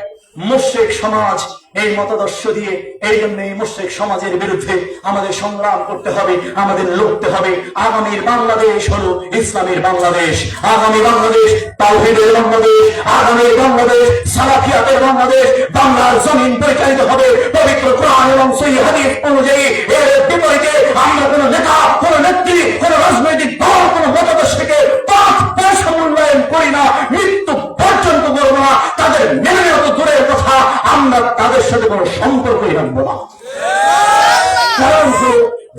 মুশরিক সমাজ, এই মতাদর্শ দিয়ে। এই জন্য এই মুশরিক সমাজের বিরুদ্ধে আমাদের সংগ্রাম করতে হবে, আমাদের লড়তে হবে। আগামীর বাংলাদেশ হলো ইসলামের বাংলাদেশ, আগামী বাংলাদেশ তাওহীদের বাংলাদেশ, আগামীর বাংলাদেশ সালাফিয়াতের বাংলাদেশ। বাংলার জমিন পরিচালিত হবে পবিত্র কোরআন এবং সহিহ হাদিস অনুযায়ী। এর বিপরীতে আমরা কোন নেতা, কোন নেত্রী, কোন রাজনৈতিক দল, কোন মতাদর্শকে মূল্যায়ন করি না, মৃত্যু পর্যন্ত করবো না। তাদের মেনে নেওয়া তো দূরের কথা, আমরা তাদের সাথে কোনো সম্পর্কই রাখবো না। কারণ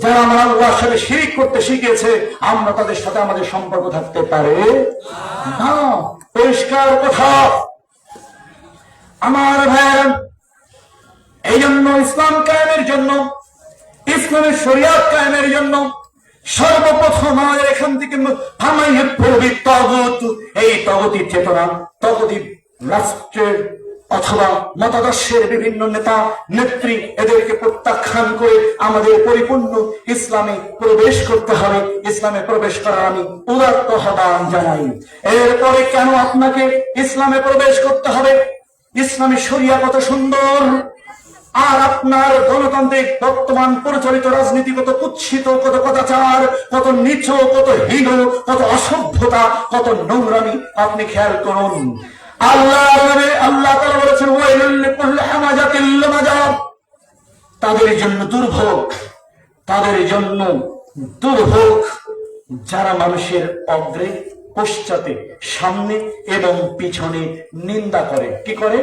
যারা আমার আল্লাহর সাথে শিরিক করতে শিখিয়েছে, আমরা তাদের সাথে আমাদের সম্পর্ক থাকতে পারে না। পরিষ্কার কথা আমার ভাইয়েরা। এই জন্য ইসলাম কায়েমের জন্য, ইসলামের শরিয়াত কায়েমের জন্য সর্বপ্রথম আমাদের এখান থেকে এই তগতির চেতনা, তগতি রাষ্ট্রের অথবা মতাদর্শের বিভিন্ন নেতা নেত্রী, এদেরকে প্রত্যাখ্যান করে আমাদের পরিপূর্ণ ইসলামে প্রবেশ করতে হবে। ইসলামে প্রবেশ করার আমি উদাত্ত আহ্বান জানাই। এরপরে কেন আপনাকে ইসলামে প্রবেশ করতে হবে? ইসলামী শরিয়া কত সুন্দর, আর আপনার গণতান্ত্রিক বর্তমান পরিচালিত রাজনীতি কত কুৎসিত, কত কদাচার, কত নীচ, কত হীন, কত অসভ্যতা, কত নোংরামি আপনি খেয়াল করুন। আল্লাহ তাআলা বলেছেন ওয়াইলুল লিকুল্লি হামাযাতিল লুমাযা, তাদের জন্য দুর্ভোগ, তাদের জন্য দুর্ভোগ যারা মানুষের অগ্রে, পশ্চাতে, সামনে এবং পিছনে নিন্দা করে। কি করে?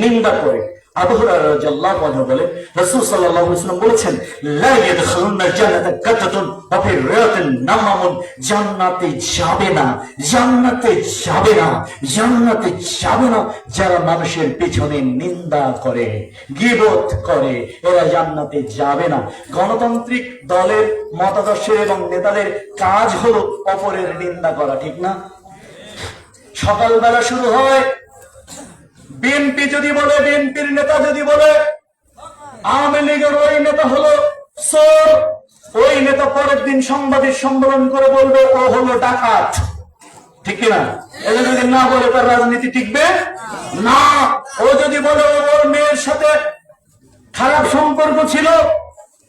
নিন্দা করে। আবু হুরায়রা রাদিয়াল্লাহু আনহু বলেন, রাসূল সাল্লাল্লাহু আলাইহি ওয়াসাল্লাম বলেছেন, লা ইয়াদখুলুনা জান্নাতা কাতাতুন ওয়া ফি রিওয়ায়াতিন নামামুন, জান্নাতে যাবে না, জান্নাতে যাবে না, জান্নাতে যাবে না যারা মানুষের পিছনে নিন্দা করে, গীবত করে, এরা জান্নাতে যাবে না। গণতান্ত্রিক দলের মতাদর্শের এবং নেতাদের কাজ হলো অপরের নিন্দা করা, ঠিক না? সকালবেলা শুরু হয়, বিএনপি যদি বলে, বিএনপির নেতা যদি বলে আওয়ামী লীগের ওই নেতা হলো চোর, ওই নেতা পরের দিন সাংবাদিক সম্মেলন করে বলবে ও হলো ডাকাত, ঠিক না? এটা যদি না বলে তার রাজনীতি টিকবে না। ও যদি বলে ওর মেয়ের সাথে খারাপ সম্পর্ক ছিল,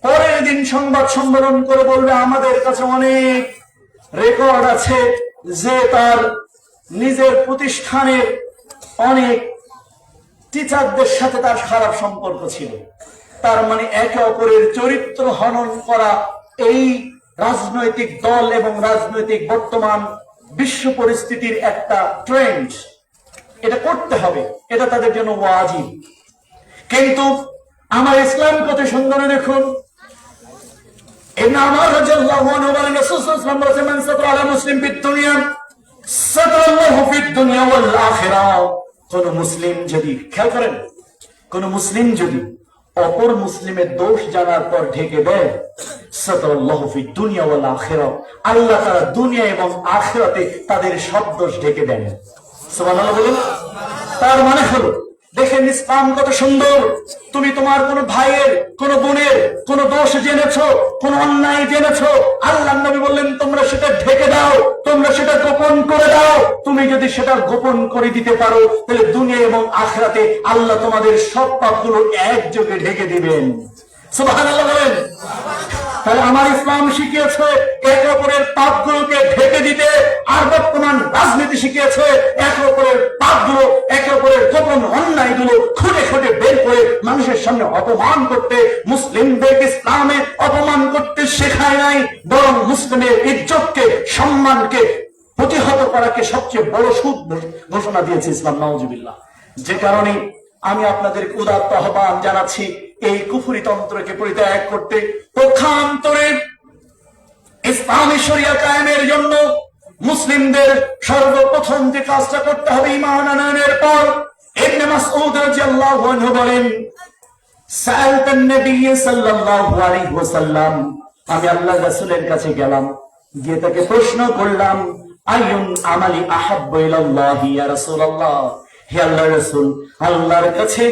পরের দিন সংবাদ সম্মেলন করে বলবে আমাদের কাছে অনেক রেকর্ড আছে যে তার নিজের প্রতিষ্ঠানের অনেক টিচারদের সাথে তার খারাপ সম্পর্ক ছিল। তার মানে একে অপরের চরিত্র হনন করা এই রাজনৈতিক দল এবং রাজনৈতিক বর্তমান বিশ্ব পরিস্থিতির একটা ট্রেন্ড। এটা করতে হবে, এটা তাদের জন্য ওয়াজিব। কিন্তু আমার ইসলাম কত সুন্দর দেখুন, আমার রাদিয়াল্লাহু আনহু বলেন, রাসূল সাল্লাল্লাহু আলাইহি ওয়াসাল্লাম বলেছেন, মান সাতারা আলা মুসলিম ফিদ দুনিয়া সাতারাল্লাহু ফিদ দুনিয়া ওয়াল আখিরাহ। কোন মুসলিম যদি, খেয়াল করেন, কোন মুসলিম যদি অপর মুসলিমের দোষ জানার পর ঢেকে দেয়, সাতারাল্লাহু ফিদ দুনিয়া ওয়াল আখিরাহ, আল্লাহ তাআলা দুনিয়া এবং আখিরাতে তাদের সব দোষ ঢেকে দেন। সুবহানাল্লাহ বলুন। তার মানে হলো, দেখেন ইসলাম কত সুন্দর। তুমি তোমার কোন ভাইয়ের, কোন বোনের কোন দোষ জেনেছো, কোন অন্যায় জেনেছো, আল্লাহর নবী বললেন তোমরা সেটা ঢেকে দাও, তোমরা সেটা গোপন করে দাও। তুমি যদি সেটা গোপন করে দিতে পারো, তাহলে দুনিয়া এবং আখিরাতে আল্লাহ তোমাদের সব পাপগুলো একযোগে ঢেকে দিবেন। সুবহানাল্লাহ বলেন। তাহলে আমার ইসলাম শিখিয়েছে একে অপরের পাপগুলোকে ঢেকে দিতে, আর বর্তমান রাজনীতি শিখিয়েছে একে অপরের পাপগুলো, একে অপরের গোপন অন্যায়গুলো খুঁটে খুঁটে বের করে মানুষের সামনে অপমান করতে। মুসলিমদের ইসলামে অপমান করতে শেখায় নাই, বরং মুসলিমের ইজ্জতকে, সম্মানকে প্রতিহত করাকে সবচেয়ে বড় সুদ ঘোষণা দিয়েছে ইসলাম, নাউজুবিল্লাহ। যে কারণে আমি আপনাদের উদাত্ত আহ্বান জানাচ্ছি এই কুফরি তন্ত্রকে পরিত্যাগ করতে, পক্ষান্তরে ইসলামী শরিয়া কায়েমের জন্য মুসলিমদের সর্বপ্রথম যে কাজটা করতে হবে ঈমান আনয়নের পর, ইবনে মাসউদ রাদিয়াল্লাহু আনহু বলেন, সাআলতুন নবী সাল্লাল্লাহু আলাইহি ওয়াসাল্লাম, আমি আল্লাহর রাসূলের কাছে গেলাম, গিয়ে তাকে প্রশ্ন করলাম, আইয়ুন আমালি আহাব্বু ইলাল্লাহি ইয়া রাসূলুল্লাহ, হে আল্লাহর রাসূল, আল্লাহর কাছে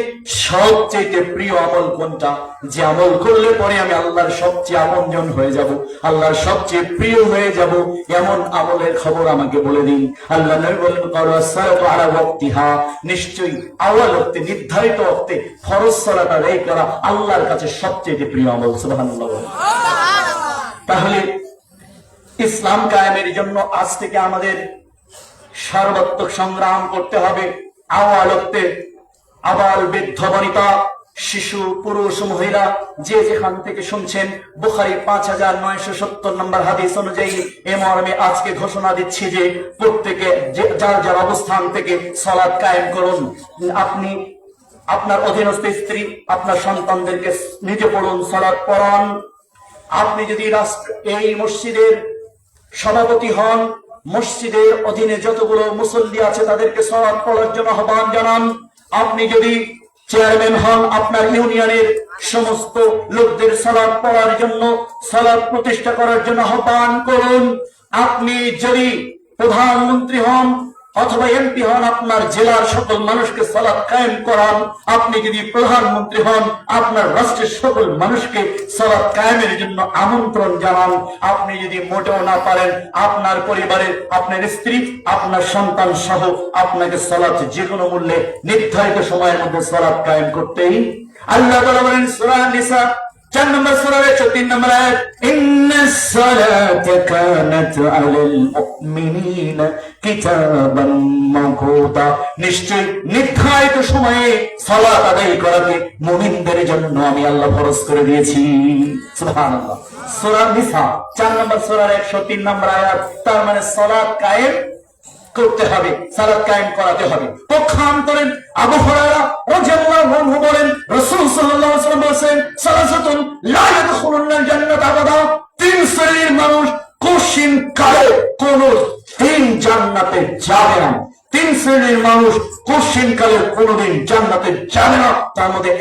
সবচেয়ে প্রিয় আমল কোনটা, যে আমল করলে পরে আমি আল্লাহর সবচেয়ে আপনজন হয়ে যাব, আল্লাহর সবচেয়ে প্রিয় হয়ে যাব, এমন আমলের খবর আমাকে বলে দিন। আল্লাহ নবী বলেন, সালাতু আলা ওয়াক্তিহা, নিশ্চয়ই আওয়াল ওয়াক্তে, নির্ধারিত ওয়াক্তে ফরজ সালাত আদায় করা আল্লাহর কাছে সবচেয়ে প্রিয় আমল। সুবহানাল্লাহ। তাহলে ইসলাম কায়েমের জন্য আজ থেকে আমাদের সর্বাত্মক সংগ্রাম করতে হবে। আওয়ালতে আবাল, বৃদ্ধ, বনিতা, শিশু, পুরুষ, মহিলা, যে যেখান থেকে শুনছেন, বুখারী 5970 নম্বর হাদিস অনুযায়ী এ মর্মে আজকে ঘোষণা দিচ্ছি যে প্রত্যেকে যার যার অবস্থান থেকে সালাত কায়েম করুন। আপনি আপনার অধীনস্থ স্ত্রী, আপনার সন্তানদেরকে নিজে পড়ুন, সালাত পড়ান। আপনি যদি এই মসজিদের সভাপতি হন, মসজিদের অধীনে যতগুলো মুসল্লি আছে তাদেরকে সালাত পড়ার জন্য আহ্বান জানান। আপনি যদি চেয়ারম্যান হন, আপনার ইউনিয়নের সমস্ত লোকদের সালাত পড়ার জন্য, সালাত প্রতিষ্ঠা করার জন্য আহ্বান করুন। আপনি যদি প্রধানমন্ত্রী হন অথবা এমপি হন, আপনার জেলার সকল মানুষকে সালাত কায়েম করান। আপনি যদি প্রধানমন্ত্রী হন, আপনার রাষ্ট্রের সকল মানুষকে সালাত কায়েমের জন্য আমন্ত্রণ জানান। আপনি যদি মোটেও না পারেন, আপনার পরিবারের, আপনার স্ত্রী, আপনার সন্তান সহ আপনাকে সালাত যে কোনো মূল্যে নির্ধারিত সময়ের মধ্যে সালাত কায়েম করতেই। আল্লাহ তাআলা বলেন সূরা নিসা 4 নম্বর সূরার 103 নম্বর আয়াত, ইন্নাস সালাতা কানাত আলাল মুমিনিনা কিতাবান মাওকুতা, নিশ্চয় নির্ধারিত সময়ে সালাত আদায় করাকে মুমিনদের জন্য আমি আল্লাহ ফরজ করে দিয়েছি। সুবহানাল্লাহ। সূরা নিসা 4 নম্বর সূরার 103 নম্বর আয়াত। তার মানে সালাত কায়েম করতে হবে, সালাত কায়েম করাতে হবে। পক্ষান্তরে আবু হুরায়রা রাদিয়াল্লাহু আনহু বলেন, রাসূল সাল্লাল্লাহু আলাইহি ওয়াসাল্লাম বলেছেন, সালাসাতুন লা ইয়াদখুলুনাল জান্নাত আবাদা, তিন শ্রেণীর মানুষ কঠিন কালে কোন দিন জান্নাতে যাবে না। তিন শ্রেণীর মানুষ কঠিন কালে কোনদিন জান্নাতে যাবে না। তার মধ্যে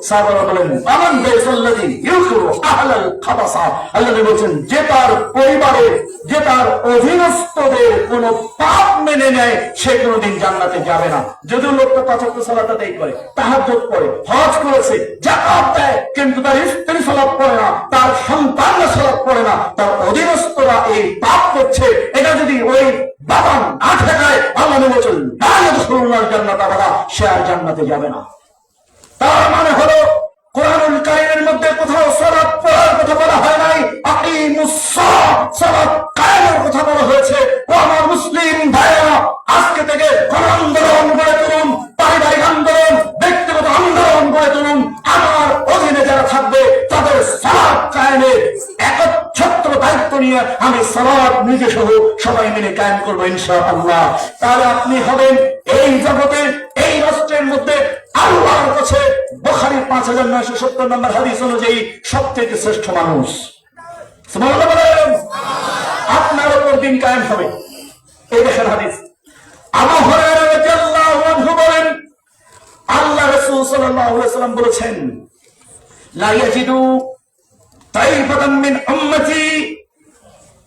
সাহাবারা বলেন, আমান বাইসাল্লাযী ইউকিরু আহলাল খাবাসা, আল্লাহ বলেছেন যে তার পরিবারে, যে তার অধীনস্থদের কোন পাপ মেনে নেয়, সে কোনদিন জান্নাতে যাবে না। যদিও লোকটা ৫ ওয়াক্ত সালাত আদায় করে, তাহাজ্জুদ পড়ে, হজ করেছে, যাকাত দেয়, কিন্তু তার স্ত্রী সালাত পড়ে না, তার সন্তানরা সালাত পড়ে না, তার অধীনস্থরা এই পাপ করছে, এটা যদি ওই বাবা না ঠেকায়, আল্লাহ বলেছেন লা ইয়াদখুলুনাল জান্নাত আবাদা, সে আর জান্নাতে যাবে না। তার মানে হলো কোরআনুল কারীমের মধ্যে কোথাও সালাত পড়ার কথা বলা হয় নাই, আকিমুস সালাত, সালাত কায়েমের কথা বলা হয়েছে। ও আমার মুসলিম ভাইরা, আজকে থেকে গণ আন্দোলন গড়ে তুলুন, পারিবারিক আন্দোলন, ব্যক্তিগত আন্দোলন গড়ে তুলুন। আমার অধীনে যারা থাকবে তাদের সালাত কায়েমের একচ্ছত্র দায়িত্ব নিয়ে আমি সালাত নিজে সহ সবাই মিলে কায়েম করবো ইনশাআল্লাহ। তাহলে আপনি হবেন এই জগতে, এই রাষ্ট্রের মধ্যে আল্লাহর কাছে বুখারী ৫৯৭০ নম্বর হাদিস অনুযায়ী সবথেকে শ্রেষ্ঠ মানুষ। সুবহানাল্লাহ বলেন। আপনার উপর দিন কায়েম হবে। এই দেখেন হাদিস, আবু হুরায়রা রাদিয়াল্লাহু আনহু বলেন, আল্লাহ রাসূল সাল্লাল্লাহু আলাইহি ওয়াসাল্লাম বলেছেন, লা ইয়াজিদু তাইফাতাম মিন উম্মতি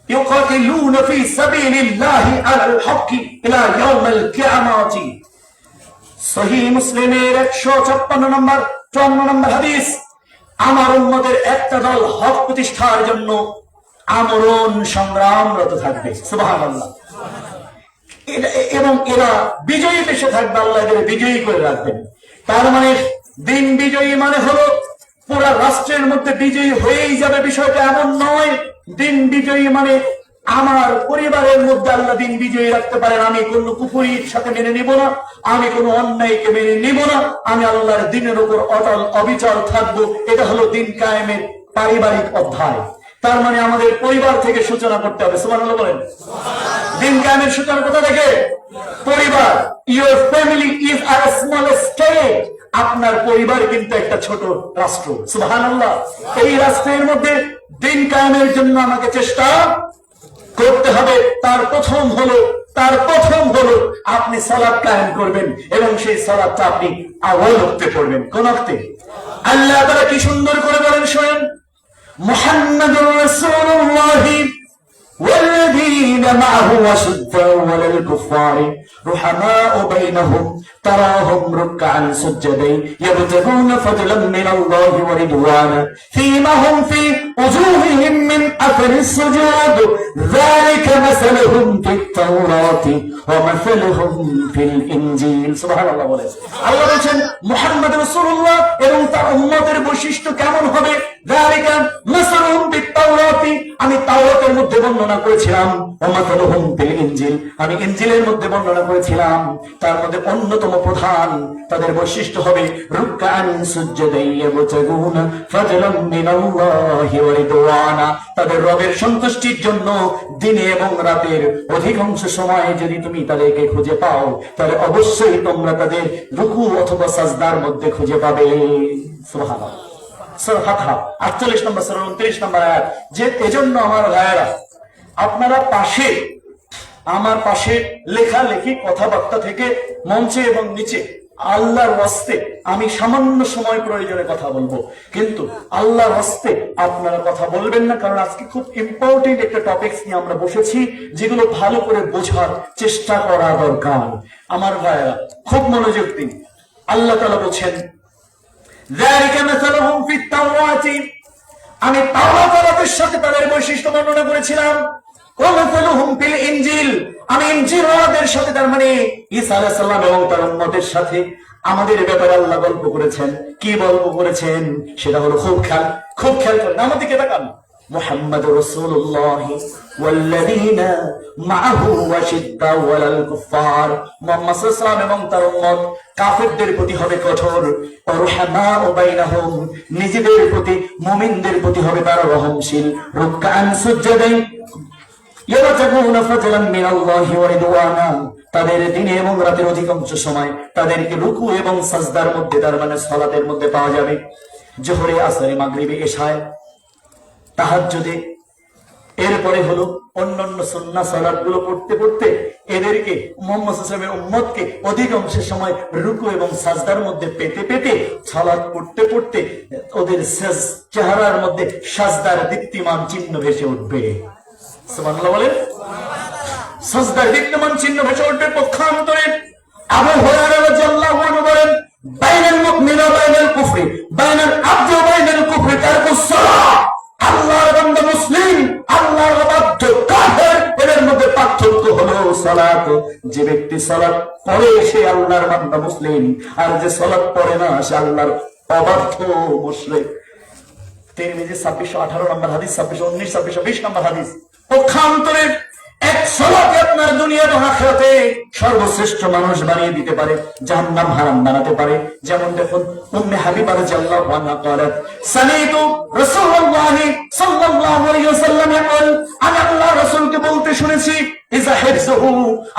ইউকাতিলুনা ফি সাবিলিল্লাহি আলাল হক্কি ইলা ইয়াউমিল কিয়ামাতি। সহিহ মুসলিমের ১৫৬ নম্বর ৫৪ নম্বর হাদিস, আমার উম্মতের একটা দল হক প্রতিষ্ঠার জন্য আমরণ সংগ্রামরত থাকবে। সুবহানাল্লাহ। এবং এরা বিজয়ী দেশে থাকবে, আল্লাহ এদের বিজয়ী করে রাখবেন। তার মানে দিন বিজয়ী মানে হলো পুরা রাষ্ট্রের মধ্যে বিজয়ী হয়েই যাবে, বিষয়টা এমন নয়। দিন বিজয়ী মানে আমার পরিবারের মধ্যে আল্লাহ দিন বিজয়ী রাখতে পারেন। আমি কোন কুফরির সাথে মেনে নিব না, আমি কোন অন্যায়কে মেনে নিব না, আমি আল্লাহর দিনের উপর অটল অবিচল থাকবো। এটা হলো দিন কায়েমের পারিবারিক অধ্যায়। তার মানে আমাদের পরিবার থেকে সূচনা করতে হবে। সুবহানাল্লাহ বলেন। দিন কায়েমের সূচনা কোথা থেকে? পরিবার। Your family is a small state. আপনার পরিবার কিন্তু একটা ছোট রাষ্ট্র। সুবহানাল্লাহ। এই রাষ্ট্রের মধ্যে দিন কায়েমের জন্য আমাকে চেষ্টা করতে হবে। তার প্রথম হলো আপনি সালাত কায়েম করবেন, এবং সেই সালাতটা আপনি আওয়াল ওয়াক্তে পড়বেন। কোন ওয়াক্তে? আল্লাহ তাআলা কি সুন্দর করে বলেন, শুনেন, মুহাম্মাদুর রাসূলুল্লাহ والذين معه أشداء على الكفار رحماء بينهم تراهم ركعا سجدا يبتغون فضلا من الله ورضوانا فيماهم في وجوههم من أثر السجود ذلك مثلهم في التوراة ومثلهم في الإنجيل। সুবহানাল্লাহ বলেন। আল্লাহ বলেন মুহাম্মদ রাসূলুল্লাহ এবং তার উম্মতের বৈশিষ্ট্য কেমন হবে। ذلك مثلهم في التوراة, আমি তাওরাতের মধ্যে বর্ণনা করেছিলাম, ওমাসালুহুম ফিল ইনজিল, আমি ইনজিলের মধ্যে বর্ণনা করেছিলাম। তার মধ্যে অন্যতম প্রধান তাদের বৈশিষ্ট্য হবে রুকআন সুজদাই ইয়াবতাগুনা ফাজলাম মিনাল্লাহি ওয়া রিদওয়ানা। তাদের রবের সন্তুষ্টির জন্য দিনে এবং রাতের অধিকাংশ সময় যদি তুমি তাদেরকে খুঁজে পাও, তাহলে অবশ্যই তোমরা তাদের রুকু অথবা সাজদার মধ্যে খুঁজে পাবে। সুবহানাল্লাহ। সূরা ফাতহা ৪৮ নম্বর সূরা ২৯ নম্বর আয়াত। যে এজন্য আমার ভাইয়েরা, আপনারা আমার পাশে লেখালেখি কথাবার্তা থেকে মঞ্চে এবং নিচে আল্লাহর ওয়াস্তে আমি সামান্য সময় প্রয়োজনে কথা বলবো, কিন্তু আল্লাহর ওয়াস্তে আপনারা কথা বলবেন না। কারণ আজকে খুব ইম্পর্টেন্ট একটা টপিকস নিয়ে আমরা বসেছি, যেগুলো ভালো করে বোঝার চেষ্টা করা দরকার। আমার ভাইয়েরা খুব মনোযোগ দিন। আল্লাহ তাআলা বলেন, যালিকা মাসালুহুম ফিত তাওরাতি, আমি তাওরাতের সাথে তাদের বৈশিষ্ট্য বর্ণনা করেছিলাম। ওয়া মাসালুহুম ফিল ইনজিল, আমি ইনজিলের সাথে, তার মানে ঈসা আলাইহিস সালাম এবং তার উম্মতের সাথে আমাদের ব্যাপারে আল্লাহ গল্প করেছেন। কি গল্প করেছেন সেটা হলো খুব খেয়াল করেন। আমার দিকে তাকান। মুহাম্মাদুর রাসূলুল্লাহ ওয়াল্লাযীনা মাআহু আশিদ্দাউ আলাল কুফার, মুহাম্মদ সাল্লাল্লাহু আলাইহি ওয়াসাল্লাম এবং তার উম্মত কাফেরদের প্রতি হবে কঠোর। রহমাউ বাইনাহুম, নিজেদের প্রতি মুমিনদের প্রতি হবে তারা রহমশীল। রুকআন সুজদাই, ইয়াবতাগুনা ফাজলান মিনাল্লাহি ওয়া রিদওয়ানা, তাদের দিনে এবং রাতের অধিকাংশ সময় তাদেরকে রুকু এবং সাজদার মধ্যে, তার মানে সালাতের মধ্যে পাওয়া যাবে। জোহরে, আসরে, মাগরিবে, এশায়, তাহাজ্জুদে, এরপরে হলো অন্যান্য সুন্নাহ সালাত গুলো পড়তে পড়তে এদেরকে মুহাম্মদ সাল্লাল্লাহু আলাইহি ওয়াসাল্লামের উম্মতকে অধিকাংশ সময় রুকু এবং সাজদার মধ্যে পেতে পেতে সালাত পড়তে পড়তে ওদের চেহারার মধ্যে সাজদার দীপ্তিমান চিহ্ন ভেসে উঠবে। সুবহানাল্লাহ বলেন। সাজদার দীপ্তিমান চিহ্ন ভেসে উঠবে। পক্ষান্তরে আবু হুরায়রা রাদিয়াল্লাহু আনহু বলেন, বাইনাল মুমিনি ওয়া বাইনাল কুফরি, বাইনাল আবদি ওয়া বাইনাল কুফরি তারকুস সালাহ। আল্লাহর বান্দা মুসলিম, আল্লাহর অবাধ্য কাফের, এর মধ্যে পার্থক্য হলো সালাত। যে ব্যক্তি সালাত পড়ে সে আল্লাহর বান্দা মুসলিম, আর যে সালাত পড়ে না সে আল্লাহর অবাধ্য মুশরিক। তিরমিজি 2618 নম্বর হাদিস, 2619, 2620 নম্বর হাদিস। পক্ষান্তরে এক সালাত আপনার দুনিয়া এবং আখিরাতে সর্বশ্রেষ্ঠ মানুষ বানিয়ে দিতে পারে, জাহান্নাম হারাম বানাতে পারে। যেমন দেখুন, উম্মে হাবিবা রাদিয়াল্লাহু আনহা قالت সামিতু রাসূলুল্লাহ সাল্লাল্লাহু আলাইহি ওয়াসাল্লাম يقول, আমি আল্লাহর রাসূলকে বলতে শুনেছি, ইযা হিফযুহু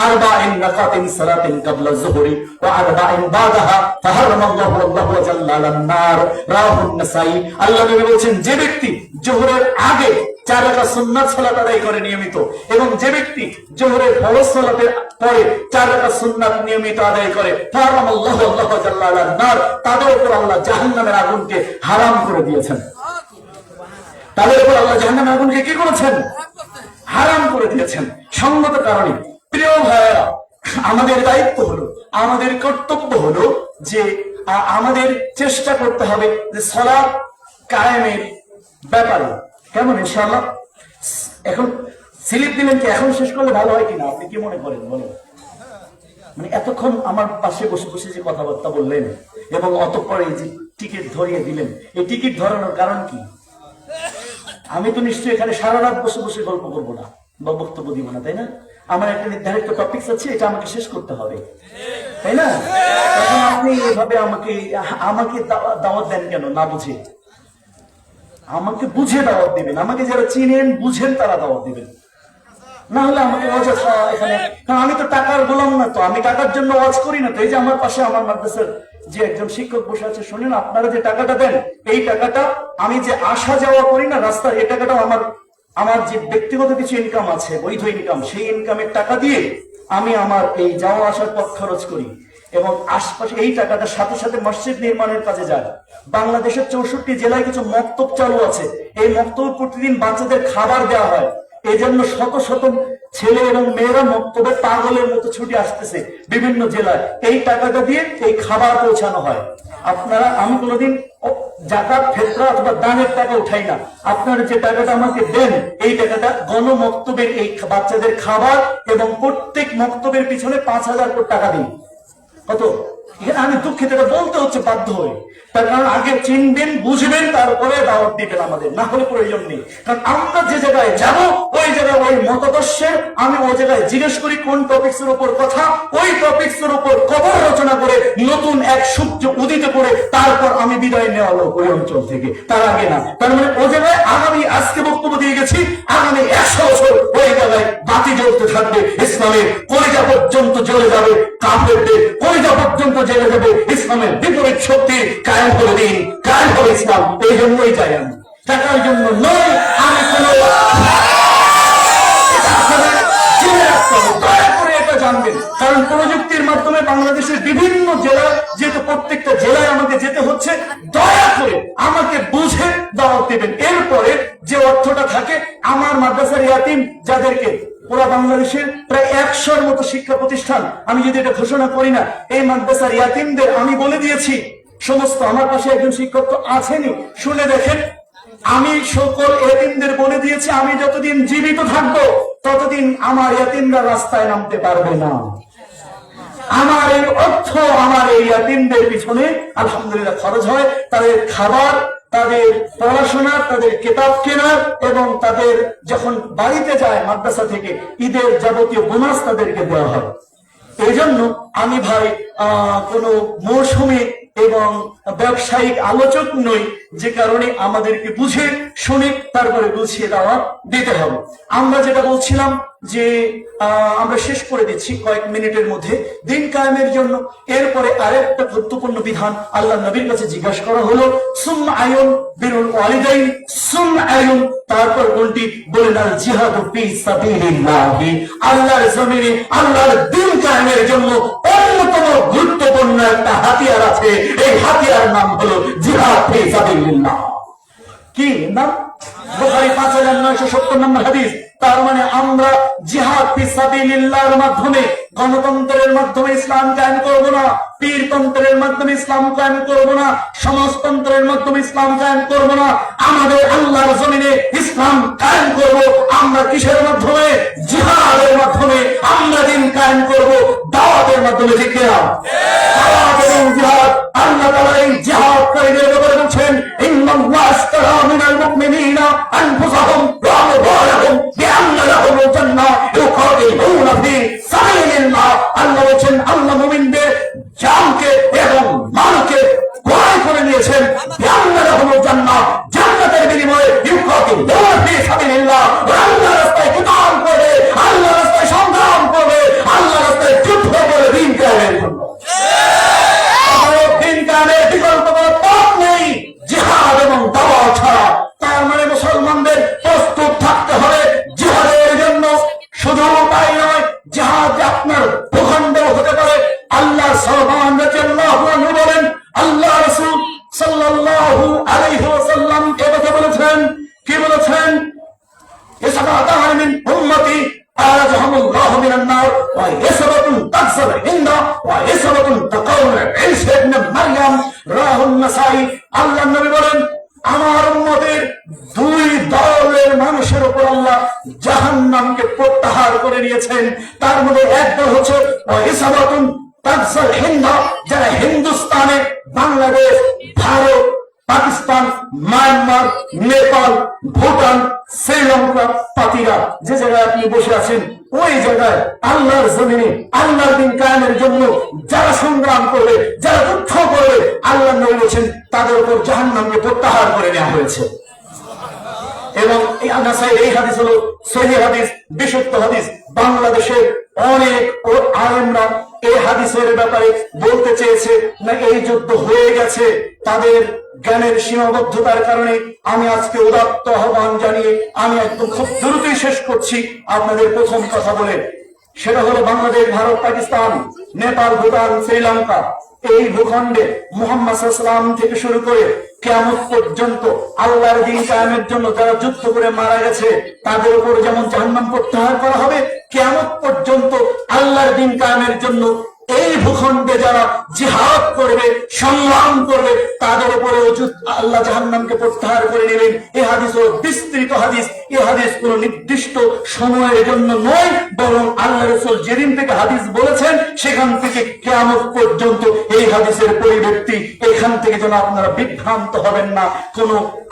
আরবাইন রাকাতিন সালাতিন ক্বাবলা যুহরি ওয়া আরবাইন বাদাহা ফাহারামাল্লাহু আল্লাহু জাল্লা আন-নার, রাওয়াহুন নাসাই। আল্লাহ নবী বলেছেন, যে ব্যক্তি যোহরের আগে 4 রাকাত সুন্নাত সালাত আদায় করে নিয়মিত, এবং যে ব্যক্তি যোহরের ফরজ সালাতের পরে 4 রাকাত সুন্নাত নিয়মিত আদায় করে, ফাহারামাল্লাহু আল্লাহু জাল্লা আন-নার, তাদের উপর আল্লাহ জাহান্নামের আগুনকে হারাম করে দিয়েছেন। তাদের উপর আল্লাহ জাহান্নামের আগুনকে কি করেছেন? হারাম করে দিয়েছেন। সঙ্গত কারণে প্রিয় ভাইয়েরা, আমাদের দায়িত্ব হলো, আমাদের কর্তব্য হলো যে আমাদের চেষ্টা করতে হবে যে সালাত কায়েমের ব্যাপারে। কেমন ইনশাআল্লাহ? এখন স্লিপ দিলেন কি এখন শেষ করলে ভালো হয় কিনা, আপনি কি মনে করেন বলেন? মানে এতক্ষণ আমার পাশে বসে বসে যে কথাবার্তা বললেন এবং অতঃপরে যে টিকিট ধরিয়ে দিলেন, এই টিকিট ধরানোর কারণ কি? আমি তো নিশ্চয়ই এখানে সারা রাত বসে বসে গল্প করবো না বা বক্তব্য দিব না, তাই না? আমার একটা নির্ধারিত টপিক আছে, এটা আমাকে শেষ করতে হবে, তাই না? এখন আপনি এভাবে আমাকে দাওয়াত দেন কেন? না বুঝে আমাকে বুঝে দাওয়াত দিবেন। আমাকে যারা চিনেন বুঝেন তারা দাওয়াত দিবেন, না হলে আমাকে অযথা এখানে। কারণ আমি তো টাকার গোলাম না, তো আমি টাকার জন্য ওয়াজ করি না। তো এই যে আমার পাশে আমার মাদ্রাসার যে একজন শিক্ষক বসে আছে, শুনেন, আপনারা যে টাকাটা দেন, এই টাকাটা আমি যে আসা যাওয়া করি না রাস্তার, এই টাকাটাও আমার যে ব্যক্তিগত কিছু ইনকাম আছে, বৈধ ইনকাম, সেই ইনকামের টাকা দিয়ে আমি আমার এই যাওয়া আসার পথ খরচ করি, এবং আশপাশে এই টাকাটার সাথে সাথে মসজিদ নির্মাণের কাজে যায়। বাংলাদেশের 64 জেলায় কিছু মক্তব চালু আছে, এই মক্তব প্রতিদিন বাচ্চাদের খাবার দেওয়া হয়। এই জন্য শত শত ছেলে এবং মেয়েরা মক্তবে পাগলের মতো ছুটে আসতেছে বিভিন্ন জেলায়। এই টাকাটা দিয়ে এই খাবার পৌঁছানো হয়। আপনারা, আমি কোনোদিন যাকাত, ফিতরা অথবা দানের টাকা উঠাই না। আপনারা যে টাকাটা আমাকে দেন, এই টাকাটা গণমক্তবের এই বাচ্চাদের খাবার এবং প্রত্যেক মক্তবের পিছনে 5,000 করে টাকা দিন। কত? এখানে আমি দুঃখিত, এটা বলতে হচ্ছে বাধ্য হয়ে। তার কারণ আগে চিনবেন, বুঝবেন, তারপরে দাওয়াত দিবেন আমাদের, না হলে প্রয়োজন নেই। কারণ আমরা যে জায়গায় যাব, ওই জায়গায় ওই মতাদর্শের আমি ওই জায়গায় জিজ্ঞেস করি কোন টপিক্স এর উপর কথা, ওই টপিক্স এর উপর কবর রচনা করে নতুন এক সূর্য উদিত করে তারপর আমি বিদায় নেওয়া লোক ওই অঞ্চল থেকে, তার আগে না। তার মানে ওই জায়গায় আগামী, আজকে বক্তব্য দিয়ে গেছি, আগামী 100 বছর ওই জায়গায় বাতি জ্বলতে থাকবে, ইসলামের কলিজা পর্যন্ত জ্বলে যাবে, কাফেরদের কলিজা পর্যন্ত জ্বলে যাবে, ইসলামের বিপরীত শক্তি কায়েম করে দিন, কায়েম হবে ইসলাম। এই জন্যই চাই আমি, টাকার জন্য নয়। আমি কোনো দয়া করে এটা জানবেন, কারণ প্রযুক্তির মাধ্যমে বাংলাদেশের বিভিন্ন জেলায়, যেহেতু প্রত্যেকটা জেলায় আমাকে যেতে হচ্ছে, দয়া করে আমাকে বুঝে দাওয়াত দেবেন। এরপরে যে অর্থটা থাকে, আমার মাদ্রাসার ইয়াতিম যাদেরকে, পুরো বাংলাদেশের প্রায় 100-র মতো শিক্ষা প্রতিষ্ঠান, আমি যদি এটা ঘোষণা করি না, এই মাদ্রাসার ইয়াতিমদের আমি বলে দিয়েছি সমস্ত, আমার পাশে একজন শিক্ষক তো আছেনই, শুনে দেখেন, আমি সকল ইয়াতিমদের বলে দিয়েছি, আমি যতদিন জীবিত থাকবো ততদিন আমার ইয়াতিমরা রাস্তায় নামতে পারবে না। আমার এই অর্থ আমার এই ইয়াতিমদের পিছনে আলহামদুলিল্লাহ খরচ হয়, তাদের খাবার, তাদের পড়াশোনা, তাদের কিতাব কেনা, এবং তাদের যখন বাড়িতে যায় মাদ্রাসা থেকে ঈদের যাবতীয় বোনাস তাদেরকে দেওয়া হয়। এই জন্য আমি ভাই কোন মৌসুমে এবং ব্যবসায়িক আলোচক নই, যে কারণে আমাদেরকে বুঝে শুনে তারপরে গুছিয়ে দেওয়া দিতে হবে। আমরা যেটা বলছিলাম যে আমরা শেষ করে দিচ্ছি কয়েক মিনিটের মধ্যে দিন কায়েমের জন্য। এরপরে আরেকটা গুরুত্বপূর্ণ বিধান আল্লাহ নবীর কাছে জিজ্ঞাসা করা হলো, সুম আয়ুন বিরুল ওয়ালিদাইন, সুম আয়ুন, তারপর কোনটি? বলেন আল জিহাদু ফি সাবিলিল্লাহ। আল্লাহর জমিনে আল্লাহর দিন কায়েমের জন্য অন্যতম গুরুত্বপূর্ণ একটা হাতিয়ার আছে, এই হাতিয়ার নাম হলো জিহাদ ফি সাবিলিল্লাহ। কি নাম? বুখারী 5970 নম্বর হাদিস। তার মানে আমরা জিহাদ ফি সাবিলিল্লাহর মাধ্যমে, গণতন্ত্রের মাধ্যমে ইসলাম কায়েম করব না, পীরতন্ত্রের মাধ্যমে ইসলাম কায়েম করব না, সমাজতন্ত্রের মাধ্যমে ইসলাম কায়েম করব না। আমাদের আল্লাহর জমিনে ইসলাম কায়েম করব আমরা কিসের মাধ্যমে? জিহাদের মাধ্যমে আমরা দিন কায়েম করব, দাওয়াতের মাধ্যমে। ঠিক কিনা? দাওয়াত এবং জিহাদ। আল্লাহ তাআলা এই জিহাদকারীদের ব্যাপারে বলছেন, ইন্নাল্লাহ আশতারা মিনাল মুমিনিনা আনফুসাহুম ওয়া আমওয়ালাহুম বিআন্না লাহুমুল জান্নাহ ইউকাতিলুনা ফি সাবিলিল্লাহ। আল্লাহ বলেন আল্লাহ মুমিনদের জানকে এবং মালকে ক্রয় করে নিয়েছেন, বিআন্না লাহুমুল জান্নাহ, জান্নাতের বিনিময়ে ইউকাতিলুনা ফি সাবিলিল্লাহ। আল্লাহর রাস্তায় কিতাল করবে, আল্লাহর রাস্তায় সংগ্রাম করবে, আল্লাহর রাস্তায় যুদ্ধ করে দিন কায়েমের জন্য। দিন কায়েমের বিকল্প কোনো পথ নেই জিহাদ এবং দাওয়াত ছাড়া। তার মানে মুসলমানদের প্রস্তুত থাকতে হবে জিহাদের জন্য। শুধু তাই নয়, জিহাদ আপনার ভূখণ্ডে হতে পারে। আল্লাহ সাল্লাল্লাহু আলাইহি বলেন, আল্লাহ রাসূল সাল্লাল্লাহু আলাইহি ওয়াসাল্লাম এ কথা বলেছেন। কি বলেছেন? ইসবাতান মিন উম্মতি আরাজহামুল্লাহু মিনান নার ওয়া ইসবাতুন তাকসাল ইনদা ওয়া ইসবাতুন তাকাউনা ঈসা ইবনে মারইয়াম রাহুন নাসাই। আল্লাহ নবী বলেন, আমার উম্মতের দুই দলের মানুষের উপর আল্লাহ জাহান্নামকে প্রত্যাহার করে নিয়েছেন। তার মধ্যে এক দল হচ্ছে ইসাবাতুন তাকসাল হিন্দা, যারা হিন্দুস্তানে, বাংলাদেশ, ভারত, পাকিস্তান, মায়ানমার, নেপাল, ভুটান, শ্রীলঙ্কা, পাতিরা, যে জায়গায় আপনি বসে আছেন ওই জায়গায় আল্লাহর জমিনে আল্লাহর দিন কায়েমের জন্য যারা সংগ্রাম করবে, যারা যুদ্ধ করবে, আল্লাহ নবী বলেছেন তাদের উপর জাহান্নামকে প্রত্যাহার করে নেওয়া হয়েছে। এবং এই হাদিস হলো সহিহ হাদিস, বিশুদ্ধ হাদিস। বাংলাদেশের অনেক আলেমরা এই হাদিসের ব্যাপারে বলতে চেয়েছে না এই যুদ্ধ হয়ে গেছে, তাদের জ্ঞানের সীমাবদ্ধতার কারণে আমি আজকে উদাত্ত আহ্বান জানিয়ে আমি একদম খুব দ্রুতই শেষ করছি আপনাদের প্রথম কথা বলে। সেটা হলো বাংলাদেশ, ভারত, পাকিস্তান, নেপাল, ভুটান, শ্রীলঙ্কা, এই ভূখণ্ডে মুহাম্মদ সাল্লাল্লাহু আলাইহি ওয়াসাল্লাম থেকে শুরু করে কিয়ামত পর্যন্ত আল্লাহর দ্বীন কায়েমের জন্য যারা যুদ্ধ করে মারা গেছে তাদের উপর যেমন জাহান্নাম প্রত্যাহার করা হবে, কিয়ামত পর্যন্ত আল্লাহর দ্বীন কায়েমের জন্য এই ভূখণ্ডে যারা জিহাদ করবে, সংগ্রাম করবে, তাদের উপরে আল্লাহ জাহান্নামকে প্রত্যাহার করে নেবেন। এই হাদিস হলো বিস্তৃত হাদিস। এই হাদিস কোন নির্দিষ্ট সময়ের জন্য নয়, বরং আল্লাহ রাসূল যেদিন থেকে হাদিস বলেছেন সেখান থেকে কিয়ামত পর্যন্ত এই হাদিসের পরিবর্তী। এখান থেকে যেন আপনারা বিভ্রান্ত হবেন না কোন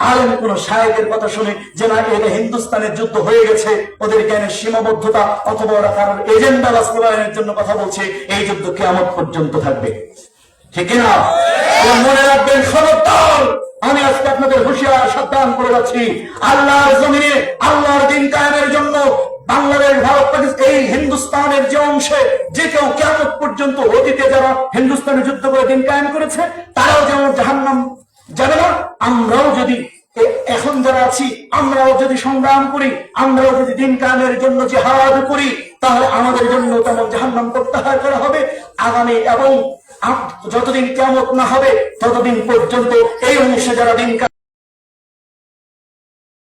আলেম, কোন শায়েখের কথা শুনে যে না এটা হিন্দুস্তানের যুদ্ধ হয়ে গেছে, ওদের জ্ঞানের সীমাবদ্ধতা, অথবা ওরা কারণ এজেন্ডা বাস্তবায়নের জন্য কথা বলছে, এই যুদ্ধ কিয়ামত পর্যন্ত থাকবে। ঠিক না? মনে রাখবেন, খবরদার, আমি আজকে আপনাদের হুঁশিয়ার সাবধান করে যাচ্ছি, আল্লাহর জমিনে আল্লাহর দ্বীন কায়েমের জন্য বাংলাদেশ, ভারত, পাকিস্তান, এই হিন্দুস্তানের যে অংশে যে কেউ কিয়ামত পর্যন্ত, অতীতে যারা হিন্দুস্তানে যুদ্ধ করে দ্বীন কায়েম করেছে তারাও যেমন জাহান্নাম যাবে না, আমরাও যদি এখন যারা আছি আমরাও যদি সংগ্রাম করি, আমরাও যদি দ্বীন কায়েমের জন্য জিহাদ করি, তাহলে আমাদের জন্য তেমন জাহান্নাম প্রত্যাহার করা হবে আগামী। এবং যতদিন কিয়ামত না হবে ততদিন পর্যন্ত এই অংশে যারা দ্বীন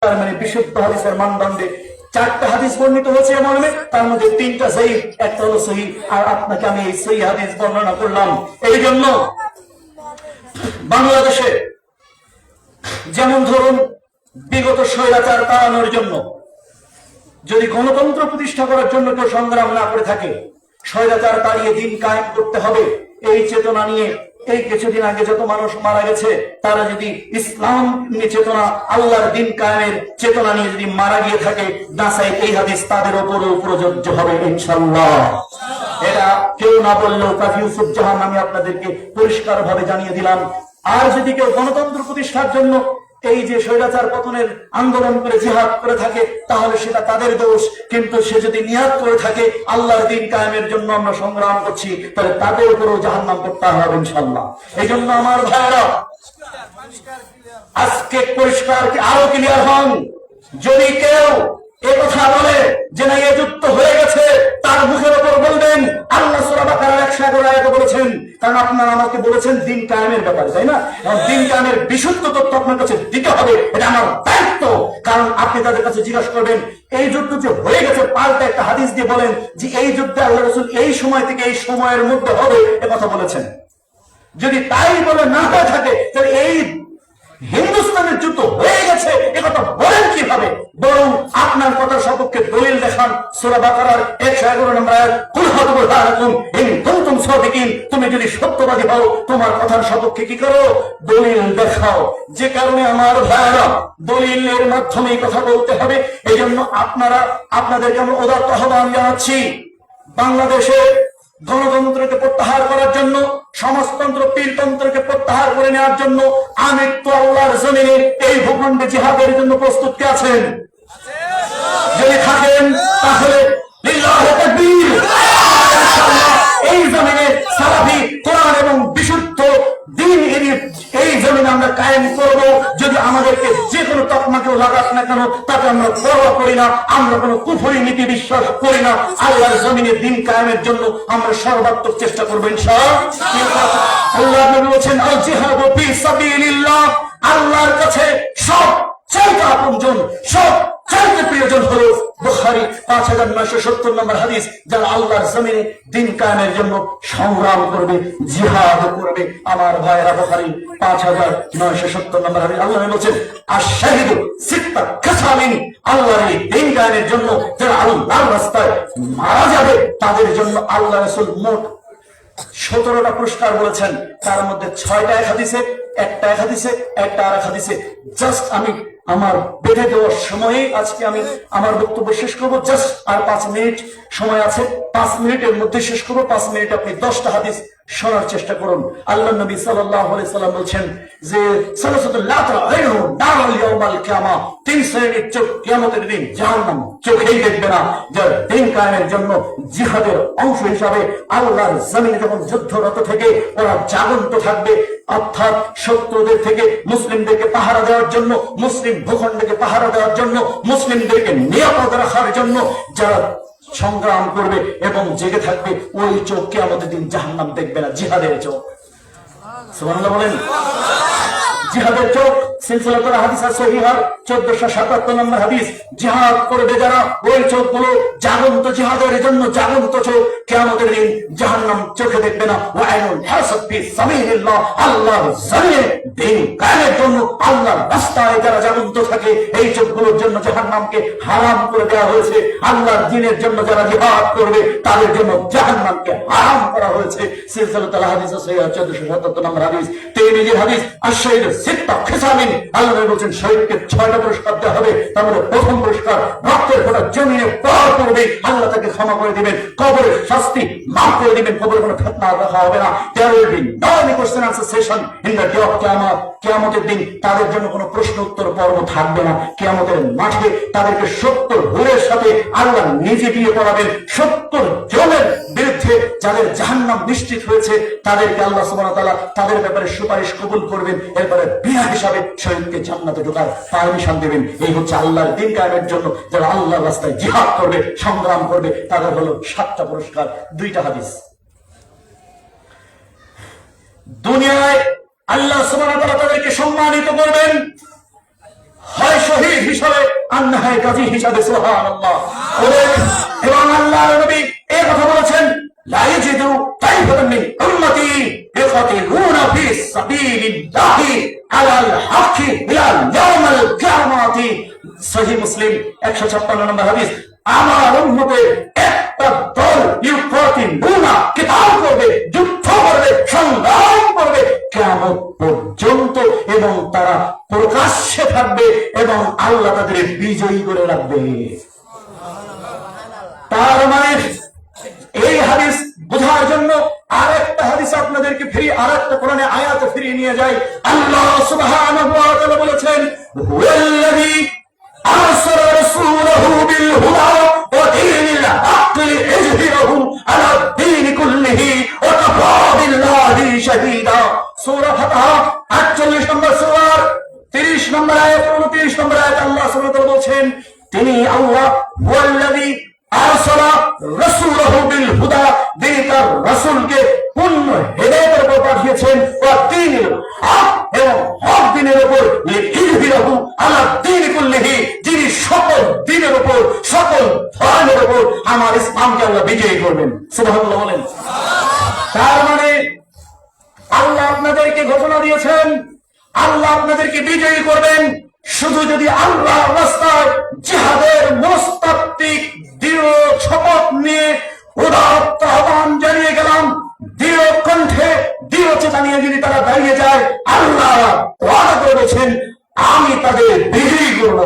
মানে বিশুদ্ধ হাদিসের মানদণ্ডে 4টা হাদিস বর্ণিত হয়েছে মর্মে, তার মধ্যে 3টা সহিহ, একটা হলো সহিহ, আর আপনাকে আমি এই সহিহ হাদিস বর্ণনা করলাম। এই জন্য বাংলাদেশে যেমন ধরুন বিগত স্বৈরাচার তাড়ানোর জন্য, যদি গণতন্ত্র প্রতিষ্ঠা করার জন্য কেউ সংগ্রাম না করে থাকে, স্বৈরাচার তাড়িয়ে দিন কায়েম করতে হবে এই চেতনা নিয়ে এই কিছুদিন আগে যত মানুষ মারা গেছে তারা যদি ইসলাম চেতনা, আল্লাহর দ্বীন কায়েমের চেতনা নিয়ে যদি মারা গিয়ে থাকে, নাসাই এই হাদিস তাদের উপরও প্রযোজ্য হবে ইনশাআল্লাহ। এরা কেউ না বললেও কাজী ইউসুফ জাহান আমি আপনাদেরকে পরিষ্কার ভাবে জানিয়ে দিলাম। আর যদি কেউ গণতন্ত্র প্রতিষ্ঠার জন্য এই যে স্বৈরাচার পতনের আন্দোলন করে জিহাদ করে থাকে তাহলে সেটা তাদের দোষ, কিন্তু সে যদি নিয়াত করে থাকে আল্লাহর দ্বীন কায়েমের জন্য আমরা সংগ্রাম করছি, তাহলে তাদের উপরেও জাহান্নাম করতে হবে ইনশাআল্লাহ। এই জন্য আমার ভাইরা আজকে পরিষ্কার আরো ক্লিয়ার হন, যদি কেউ এ কথা বলে যে না এ যুদ্ধ হয়ে গেছে, তার মুখের উপর বলবেন আল্লাহ সূরা বাকারার 111 আয়াতে বলেছেন, কারণ আপনারা আমাকে বলেছেন দিন কায়েমের ব্যাপারে, তাই না? দিন কায়েমের বিশুদ্ধ তথ্য আপনার কাছে দিতে হবে, এটা আমার দায়িত্ব। কারণ আপনি তাদের কাছে জিজ্ঞাসা করবেন এই যুদ্ধ যে হয়ে গেছে, পাল্টা একটা হাদিস দিয়ে বলেন যে এই যুদ্ধে আল্লাহ রাসূল এই সময় থেকে এই সময়ের মধ্যে হবে, এ কথা বলেছেন। যদি তাই বলে না হয়ে থাকে তাহলে এই হিন্দুস্তানের যুদ্ধ হয়ে গেছে এ কথা বলেন কিভাবে? বরং আপনার কথার সপক্ষে দলিল দেখান। সূরা বাকারার 111 নম্বর আয়াত, কুল হাতু বুরহানাকুম ইন কুনতুম সাদিকিন, তুমি যদি সত্যবাদী হও তোমার কথার সপক্ষে কি করো? দলিল দেখাও। যে কারণে আমার ভাইরা দলিলের মাধ্যমে কথা বলতে হবে। এই জন্য আপনাদেরকে আমি উদাত্ত আহ্বান জানাচ্ছি, বাংলাদেশে গণতন্ত্রকে প্রত্যাহার করার জন্য, সমাজতন্ত্র পীরতন্ত্রকে প্রত্যাহার করে নেওয়ার জন্য আমি তো আল্লাহর জমিনে এই ভূখণ্ডে জিহাদের জন্য প্রস্তুত কে আছেন? যদি থাকেন তাহলে লিল্লাহি তাকবীর। এই জমিনে সালাফি কোরআন এবং বিশুদ্ধ দ্বীন এই জমিনে আমরা কায়েম করব। যদি আমাদেরকে যে কোনো তকমাকেও লাগাক না কেন তাতে আমরা পরোয়া করি না, আমরা কোনো কুফরি নীতি বিশ্বাস করি না। আল্লাহর জমিনে দ্বীন কায়েমের জন্য আমরা সর্বাত্মক চেষ্টা করবো ইনশাআল্লাহ। আল্লাহ নবী বলেছেন আল জিহাদু ফি সাবিলিল্লাহ, আল্লাহর কাছে সবচেয়ে আপনজন, সবচেয়ে প্রিয়জন হলো বুখারী 5970 নম্বর হাদিস, যারা আল্লাহর জমিনে দ্বীন কায়েমের জন্য সংগ্রাম করবে, জিহাদ করবে। আমার ভাইরা বুখারী 5970 নম্বর হাদিস, আল্লাহ বলেছেন আশ-শাহিদু সিত্তা খাসালিন, আল্লাহর এই দ্বীন কায়েমের জন্য যারা আল্লাহর রাস্তায় মারা যাবে তাদের জন্য আল্লাহ রাসূল মোট 17টা পুরস্কার বলেছেন। তার মধ্যে 6টা এক হাদিসে, একটা এক হাদিসে, একটা আর এক হাদিসে। জাস্ট আমি আমার বেঁধে দেওয়ার সময়ে আজকে আমি আমার বক্তব্য শেষ করবো। জাস্ট আর 5 মিনিট সময় আছে, 5 মিনিটের মধ্যে শেষ করবো। 5 মিনিট আপনি 10টা হাদিস শোনার চেষ্টা করুন। আল্লাহ নবী সাল্লাল্লাহু আলাইহি সাল্লাম বলছেন যে সালাসাতুল লা তারাইহু নারুল ইয়াউমাল কিয়ামা, 3 শ্রেণীর চোখ কিয়ামতের দিন জাহান্নাম চোখেই দেখবে না। যারা দ্বীন কায়েমের জন্য জিহাদের অংশ হিসাবে আল্লাহর জমিনে যখন যুদ্ধরত থেকে ওরা জাগন্ত থাকবে, অর্থাৎ শত্রুদের থেকে মুসলিমদেরকে পাহারা দেওয়ার জন্য, মুসলিম ভূখণ্ডকে পাহারা দেওয়ার জন্য, মুসলিমদেরকে নিরাপদ রাখার জন্য যারা সংগ্রাম করবে এবং জেগে থাকবে, ওই চোখ কিয়ামতের দিন জাহান্নাম দেখবে না। জিহাদের চোখ, সুবহানাল্লাহ বলেন। জিহাদের চোখ সিলসিলাতুল হাদিস সহিহা 1477 নম্বর হাদিস, জিহাদ করবে যারা ওই চোখগুলো জাগন্ত জিহাদের জন্য জাগন্ত চোখ, কিয়ামতের দিন জাহান্নাম চোখে দেখবে না। ওয়াইনুল হাসাব ফি সাবিলিল্লাহ, আল্লাহর জমিনে দ্বীন কায়েমের জন্য আল্লাহর রাস্তায় যারা জাগন্ত থাকে এই চোখগুলোর জন্য জাহান্নামকে হারাম করে দেওয়া হয়েছে। আল্লাহর দ্বীনের জন্য যারা জিহাদ করবে তাদের জন্য জাহান্নামকে হারাম করা হয়েছে। সিলসিলাতুল হাদিস সহিহা 1477 নম্বর হাদিস। তিরমিজির হাদিস আশ-শাহিদ সিত্তা খিসালিন, আল্লাহ বলেছেন শহীদকে 6টা পুরস্কার দেওয়া হবে। তার মধ্যে প্রথম পুরস্কার রক্তের ফোঁটা জমিনে পড়ার করবে, আল্লাহ তাকে ক্ষমা করে দিবেন, কবরের শাস্তি মাফ করে দিবেন, কবরে কোনো ফিতনা রাখা হবে না। There will be no question answer session in the day of Qiyamah, কিয়ামতের দিন তাদের জন্য কোনো প্রশ্ন উত্তর পর্ব থাকবে না। কিয়ামতের মাঠে তাদেরকে 70 হুরের সাথে আল্লাহ নিজে দিয়ে পড়াবেন। 70 জনের বিরুদ্ধে যাদের জাহান্নাম নিশ্চিত হয়েছে তাদেরকে আল্লাহ সুবহানাহু ওয়া তাআলা তাদের ব্যাপারে সুপারিশ কবুল করবেন, এরপরে বিনা হিসাবে শহীদকে জান্নাতে ঢোকার পারমিশন দেবেন। এই হচ্ছে আল্লাহর দ্বীন কায়েমের জন্য যারা আল্লাহর রাস্তায় জিহাদ করবে, সংগ্রাম করবে, তাদের হলো 7টা পুরস্কার। 2টা হাদিস। দুনিয়ায় আল্লাহ সুবহানাহু ওয়া তাআলা তাদেরকে সম্মানিত করবেন, হয় শহীদ হিসাবে আর না হয় গাজী হিসাবে। সুবহানাল্লাহ। এবং আল্লাহর নবী এই কথা বলেছেন লা ইয়াজিদু তাইফাতুন মিন উম্মতি ইকাতিলুনা ফি সাবিলিল্লাহি আলাল হাক্কি ইলা ইয়াউমিল কিয়ামাতি। সহিহ মুসলিম 156 নম্বর হাদিস। আমার উম্মতের একটা দল ইউকাতিলুনা কিতাল করবে, যুদ্ধ করবে, সংগ্রাম করবে কিয়ামত পর্যন্ত, এবং তারা প্রকাশ্যে থাকবে এবং আল্লাহ তাদের বিজয়ী করে রাখবে। তার মানে এই হাদিস বোঝার জন্য আরেকটা কোরআনে আয়াতে ফিরিয়ে নিয়ে যাই। আল্লাহ সুবহানাহু ওয়া তাআলা বলেছেন, হুয়াল্লাযী আরসালা রাসূলাহু বিল হুদা ওয়া দীনিল হক লিইয়ুযহিরাহু আলা দ্বীনি কুল্লিহি ওয়া কাফা বিল্লাহি শাহীদা। সূরা ফাতহা 48 নম্বর সূরা 30 নম্বর আয়াত 29 নম্বর আয়াত আল্লাহ সুবহানাহু ওয়া তাআলা বলেন, তিনি আল্লাহ হুয়াল্লাযী আরসালা রাসূলাহু বিল হুদা, তিনি তার রাসূলকে পূর্ণ হেদায়েতের উপর পাঠিয়েছেন, ওয়া দীনিল হক এবং হক দ্বীনের উপর, লিইয়ুযহিরাহু আলা দ্বীনি কুল্লিহি, যিনি সকল দ্বীনের উপর সকল ধর্মের উপর আমার ইসলামকে আল্লাহ বিজয়ী করবেন। সুবহানাল্লাহ বলেন। তার মানে আল্লাহ আপনাদেরকে ঘোষণা দিয়েছেন আল্লাহ আপনাদেরকে বিজয়ী করবেন শুধু যদি আল্লাহর রাস্তায় জিহাদের মনস্তাত্ত্বিক দৃঢ় শপথ নিয়ে উদাত্ত আহ্বান জানিয়ে গেলাম, দৃঢ় কণ্ঠে দৃঢ় চেতা নিয়ে যদি তারা দাঁড়িয়ে যায়, আল্লাহ ওয়াদা করেছেন আমি তাদের বিজয়ী করব।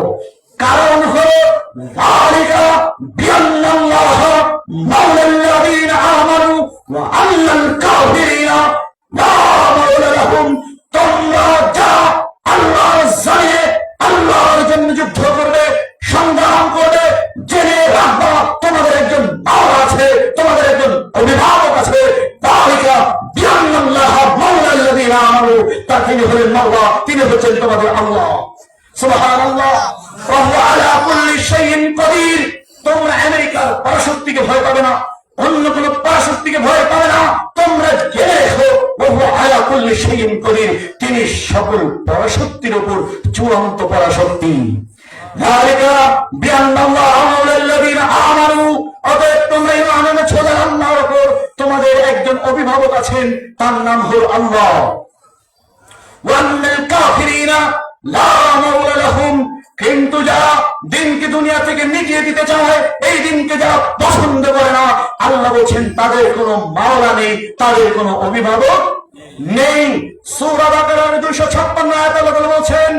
কারণ হলো যালিকা বিআন্নাল্লাহ মাওলাল্লাযীনা আমানু ওয়া আন্নাল কাফিরিনা লা মাওলা লাহুম। তোমরা যা আল্লাহর জানে আল্লাহর জন্য যুদ্ধ করবে, সংগ্রাম করবে, জেনে রাখবা তোমাদের একজন মাওলা আছে, তোমাদের একজন অভিভাবক আছে। যালিকা বিআন্নাল্লাহ মাওলাল্লাযীনা আমানু, তার তিনি হলেন মাওলা, তিনি হচ্ছেন তোমাদের আল্লাহ। সুবহানাল্লাহ। ওয়া হুয়া আলা কুল্লি শাইইন কাদির। তোমরা আমেরিকার পরাশক্তিকে ভয় পাবে না, অন্য কোন পরাশক্তিকে ভয় পাবে না। তোমরা জেনে রেখো ওয়া হুয়া আলা কুল্লি শাইইন কাদির, তিনি সকল পরাশক্তির উপর চূড়ান্ত পরাশক্তি। যালিকা বিআন্নাল্লাহ মাওলাল্লাযীনা আমানু, অতএব তোমরা ঈমান এনেছো আল্লাহর উপর, তোমাদের একজন অভিভাবক আছেন, তার নাম হলো আল্লাহ। ওয়া আন্নাল কাফিরিনা লা মাওলা লাহুম, কিন্তু যারা দিনকে দুনিয়া থেকে মিটিয়ে দিতে চায়, এই দিনকে যারা পছন্দ করে না, আল্লাহ বলছেন তাদের কোনো মাওলা নেই, তাদের কোনো অভিভাবক নেই। সূরা বাকারার 256 আয়াতে আল্লাহ বলছেন,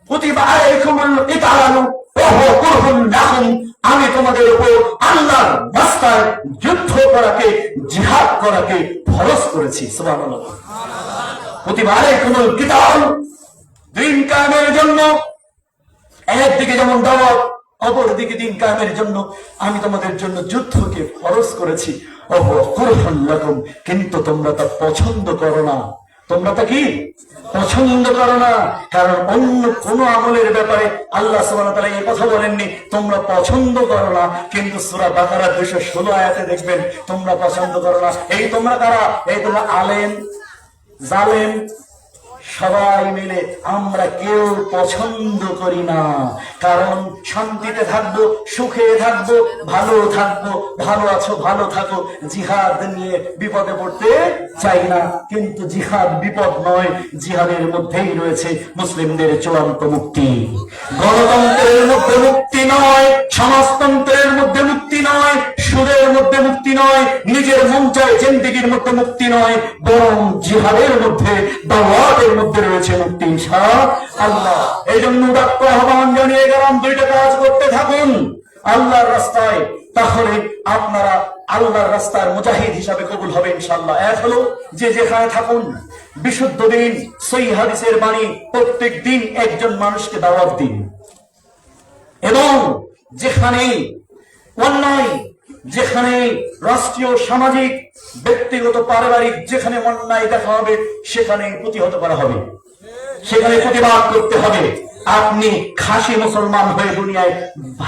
কুতিবা আলাইকুমুল কিতালু ওয়া হুয়া কুরহুন লাকুম, আমি তোমাদের উপর আল্লাহর রাস্তায় যুদ্ধ করাকে, জিহাদ করাকে ফরজ করেছি। সুবহানাল্লাহ। কুতিবা আলাইকুমুল কিতাল, দিন কায়েমের জন্য একদিকে যেমন দাওয়াত, অপরদিকে দিন কায়েমের জন্য আমি তোমাদের জন্য যুদ্ধকে ফরজ করেছি। কিন্তু তোমরা তা পছন্দ করো না, তোমরা তা কি পছন্দ করো না। কারণ অন্য কোন আমলের ব্যাপারে আল্লাহ সুবহানাহু ওয়া তাআলা এই কথা বলেননি তোমরা পছন্দ করো না, কিন্তু সূরা বাকারা 216 আয়াতে দেখবেন তোমরা পছন্দ করো না। এই তোমরা কারা? এই তোমরা আলেম জালেম সবাই মিলে আমরা কেউ পছন্দ করি না। কারণ শান্তিতে থাকবো, সুখে থাকবো, ভালো থাকবো, ভালো আছো ভালো থাকো, জিহাদ নিয়ে বিপদে পড়তে চাই না। কিন্তু জিহাদ বিপদ নয়, জিহাদের মধ্যেই রয়েছে মুসলিমদের চূড়ান্ত মুক্তি। গণতন্ত্রের মধ্যে মুক্তি নয়, সমাজতন্ত্রের মধ্যে মুক্তি নয়, সুদের মধ্যে মুক্তি নয়, নিজের মন চায় জিন্দেগির মধ্যে মুক্তি নয়, বরং জিহাদের মধ্যে, দাওয়াতের মধ্যে রয়েছে মুক্তি ইনশাআল্লাহ। এই জন্য উদাত্ত আহ্বান জানিয়ে গেলাম, দুইটা কাজ করতে থাকুন আল্লাহর রাস্তায়, তাহলে আপনারা আল্লাহর রাস্তার মুজাহিদ হিসাবে কবুল হবে ইনশাআল্লাহ। এক হলো যে যেখানে থাকুন বিশুদ্ধ দিন, সহিহ হাদিসের বাণী প্রত্যেক দিন একজন মানুষকে দাওয়াত দিন, এবং যেখানে অন্যায়, যেখানে রাষ্ট্রীয়, সামাজিক, ব্যক্তিগত, পারিবারিক যেখানে অন্যায় দেখা হবে সেখানে প্রতিহত করা হবে, সেখানে প্রতিবাদ করতে হবে। আপনি খাসি মুসলমান হয়ে দুনিয়ায়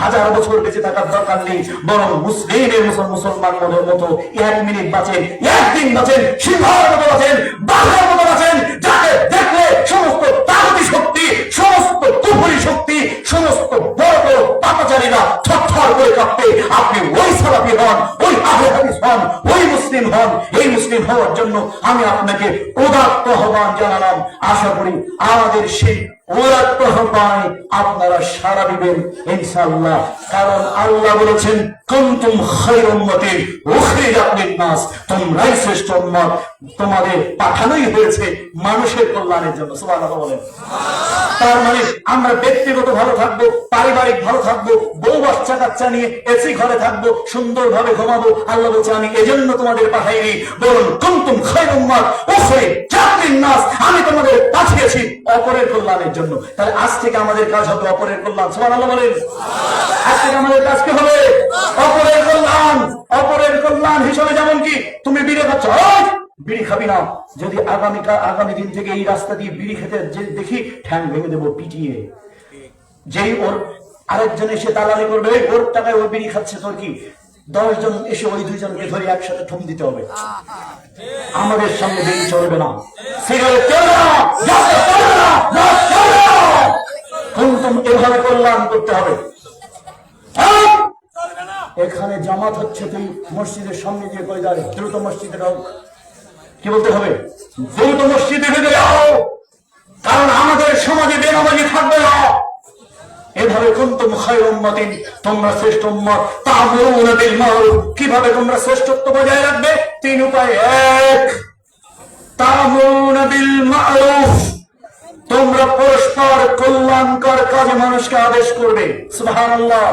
1000 বছর বেঁচে থাকার দরকার নেই, বরং মুসলিমের মুসলমান মতো 1 মিনিট বাঁচেন, 1 দিন বাঁচেন, সিংহের মতো বাঁচেন, বাঘের মতো বাঁচেন, যাকে দেখলে সমস্ত তাগতি শক্তি, সমস্ত কুফরি শক্তি, সমস্ত বড় বড় পাপাচারীরা থরথর করে কাঁপবে। আপনি ওই সালাফি হন, ওই আহলে হাদিস হন, ওই মুসলিম হন। এই মুসলিম হওয়ার জন্য আমি আপনাকে উদাত্ত আহ্বান জানালাম। আশা করি আমাদের সেই উদাত্ত আহ্বানে আপনারা সাড়া দিবেন ইনশাআল্লাহ। কারণ আল্লাহ বলেছেন কুনতুম খায়রা উম্মাতিন উখরিজাত লিন-নাস, তোমরাই শ্রেষ্ঠ উম্মত, তোমাদের পাঠানোই হয়েছে মানুষের কল্যাণের জন্য। সুবহানাল্লাহ বলেন। তার মানে আমরা ব্যক্তিগত ভালো থাকবো, পারিবারিক ভালো থাকবো, বউ বাচ্চা কাচ্চা নিয়ে এসি ঘরে থাকবো, সুন্দরভাবে ঘুমাবো। আল্লাহ বলছে আমি এজন্য তোমাদের পাঠাইনি, বলুন কুনতুম খায়রা উম্মাত উখরিজাত লিন-নাস, আমি তোমাদের পাঠিয়েছি অপরের কল্যাণের জন্য। তাহলে আজ থেকে আমাদের কাজ হবে অপরের কল্যাণ। সুবহানাল্লাহ বলেন। আজ থেকে আমাদের কাজ কি হবে? অপরের কল্যাণ। অপরের কল্যাণ হিসেবে যেমন কি তুমি বিড়ি খাচ্ছ, বিড়ি খাবি না। যদি আগামী দিন থেকে এই রাস্তা দিয়ে বিড়ি খেতে দেখি, ঠ্যাং ভেঙে দেবো পিটিয়ে। যেই ওর আরেকজন এসে দালালি করবে, ওর টাকায় ওই বিড়ি খাচ্ছে, তোর কি 10 জন এসে ওই 2 জনকে ধরে একসাথে ঠুম দিতে হবে। আমাদের সামনে বিড়ি চলবে না, সিগারেট চলবে না, কুনতুম এভাবে কল্যাণ করতে হবে। এখানে জামাত হচ্ছে, তুই মসজিদের সামনে গিয়ে কই দাঁড়ে, দ্রুত মসজিদে ঢোক। কি বলতে হবে? দ্রুত মসজিদে ঢুকে যাও, কারণ আমাদের সমাজে বেনামাজি থাকবে না। এভাবে কুনতুম খায়রা উম্মাতিন, তোমরা শ্রেষ্ঠ উম্মত, তা'মুরুনা বিল মা'রুফ, কিভাবে তোমরা শ্রেষ্ঠত্ব বজায় রাখবে? 3 উপায়। 1, তা'মুরুনা বিল মা'রুফ, তোমরা পরস্পর কল্যাণকর কাজে মানুষকে আদেশ করবে। সুবহানাল্লাহ।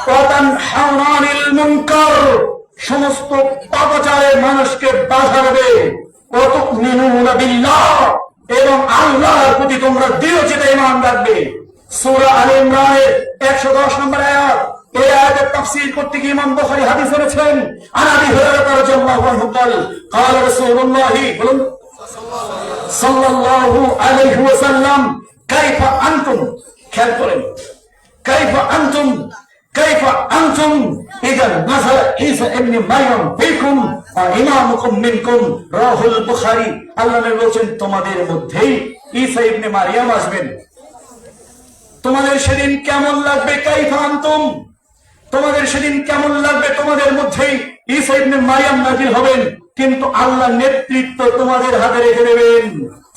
ওয়া তানহাউনা আনিল মুনকার, সমস্ত পাপাচারের মানুষকে বাধা দেবে। ওয়া তু'মিনুনা বিল্লাহ, এবং আল্লাহর প্রতি তোমরা দৃঢ়চিত্তে ঈমান রাখবে। সূরা আলে ইমরানের 110 নম্বর আয়াত। এই আয়াতের তাফসীর করতে গিয়ে ইমাম বুখারী হাদিস এনেছেন, আনাবি হুরায়রা রাদিয়াল্লাহু আনহু قال قال রাসূলুল্লাহ সাল্লাল্লাহু আলাইহি ওয়াসাল্লাম কাইফা আনতুম, খেয়াল করেন, কাইফা আনতুম ইযা নাযালা ঈসা ইবনে মারইয়াম ফিকুম ওয়া ইমামুকুম মিনকুম, রাহুল বুখারী। আল্লাহ নবী বলেন তোমাদের মধ্যেই ঈসা ইবনে মারইয়াম আসবেন, তোমাদের সেদিন কেমন লাগবে? কাইফা আনতুম, তোমাদের সেদিন কেমন লাগবে? তোমাদের মধ্যেই ঈসা ইবনে মারইয়াম নাজিল হবেন, কিন্তু আল্লাহ নেতৃত্ব তোমাদের হাতে রেখে দেবেন।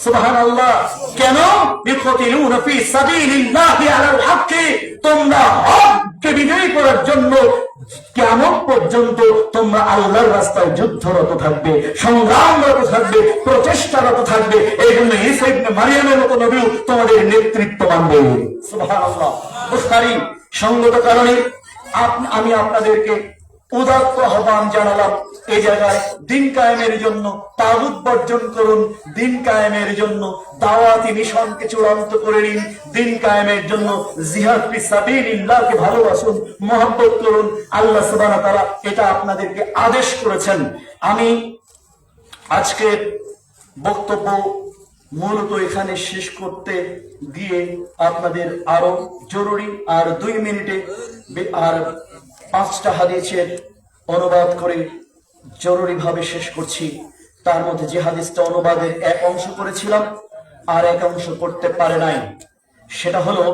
সুবহানাল্লাহ। কেন? বিকতিলুনা ফি সাবিলিল্লাহি আলাল হক্কি, তোমরা হককে বিজয়ী করার জন্য কিয়ামত পর্যন্ত তোমরা আল্লাহর রাস্তায় যুদ্ধরত থাকবে, সংগ্রামরত থাকবে, প্রচেষ্টারত থাকবে। এই জন্য ঈসা ইবনে মারইয়ামের মতো নবীও তোমাদের নেতৃত্ব মানবে। সুবহানাল্লাহ। বুখারী। সঙ্গত কারণে আমি আপনাদেরকে উদাত্ত আহ্বান জানালাম, এই জায়গায় দিন কায়েমের জন্য তাগুত বর্জন করুন, দিন কায়েমের জন্য দাওয়াতি মিশনকে চূড়ান্ত করে নিন, দিন কায়েমের জন্য জিহাদ ফি সাবিলিল্লাহকে ভালোবাসুন, মহব্বত করুন। আল্লাহ সুবহানাহু ওয়া তাআলা এটা আপনাদেরকে আদেশ করেছেন। আমি আজকের বক্তব্য মূলত এখানে শেষ করতে গিয়ে আপনাদের আরো জরুরি আর 2 মিনিটে আর 5টা হাদিসের অনুবাদ করে জরুরিভাবে শেষ করছি। তার মধ্যে যে হাদিসটা অনুবাদের এক অংশ করেছিলাম আর এক অংশ করতে পারে নাই, সেটা হলো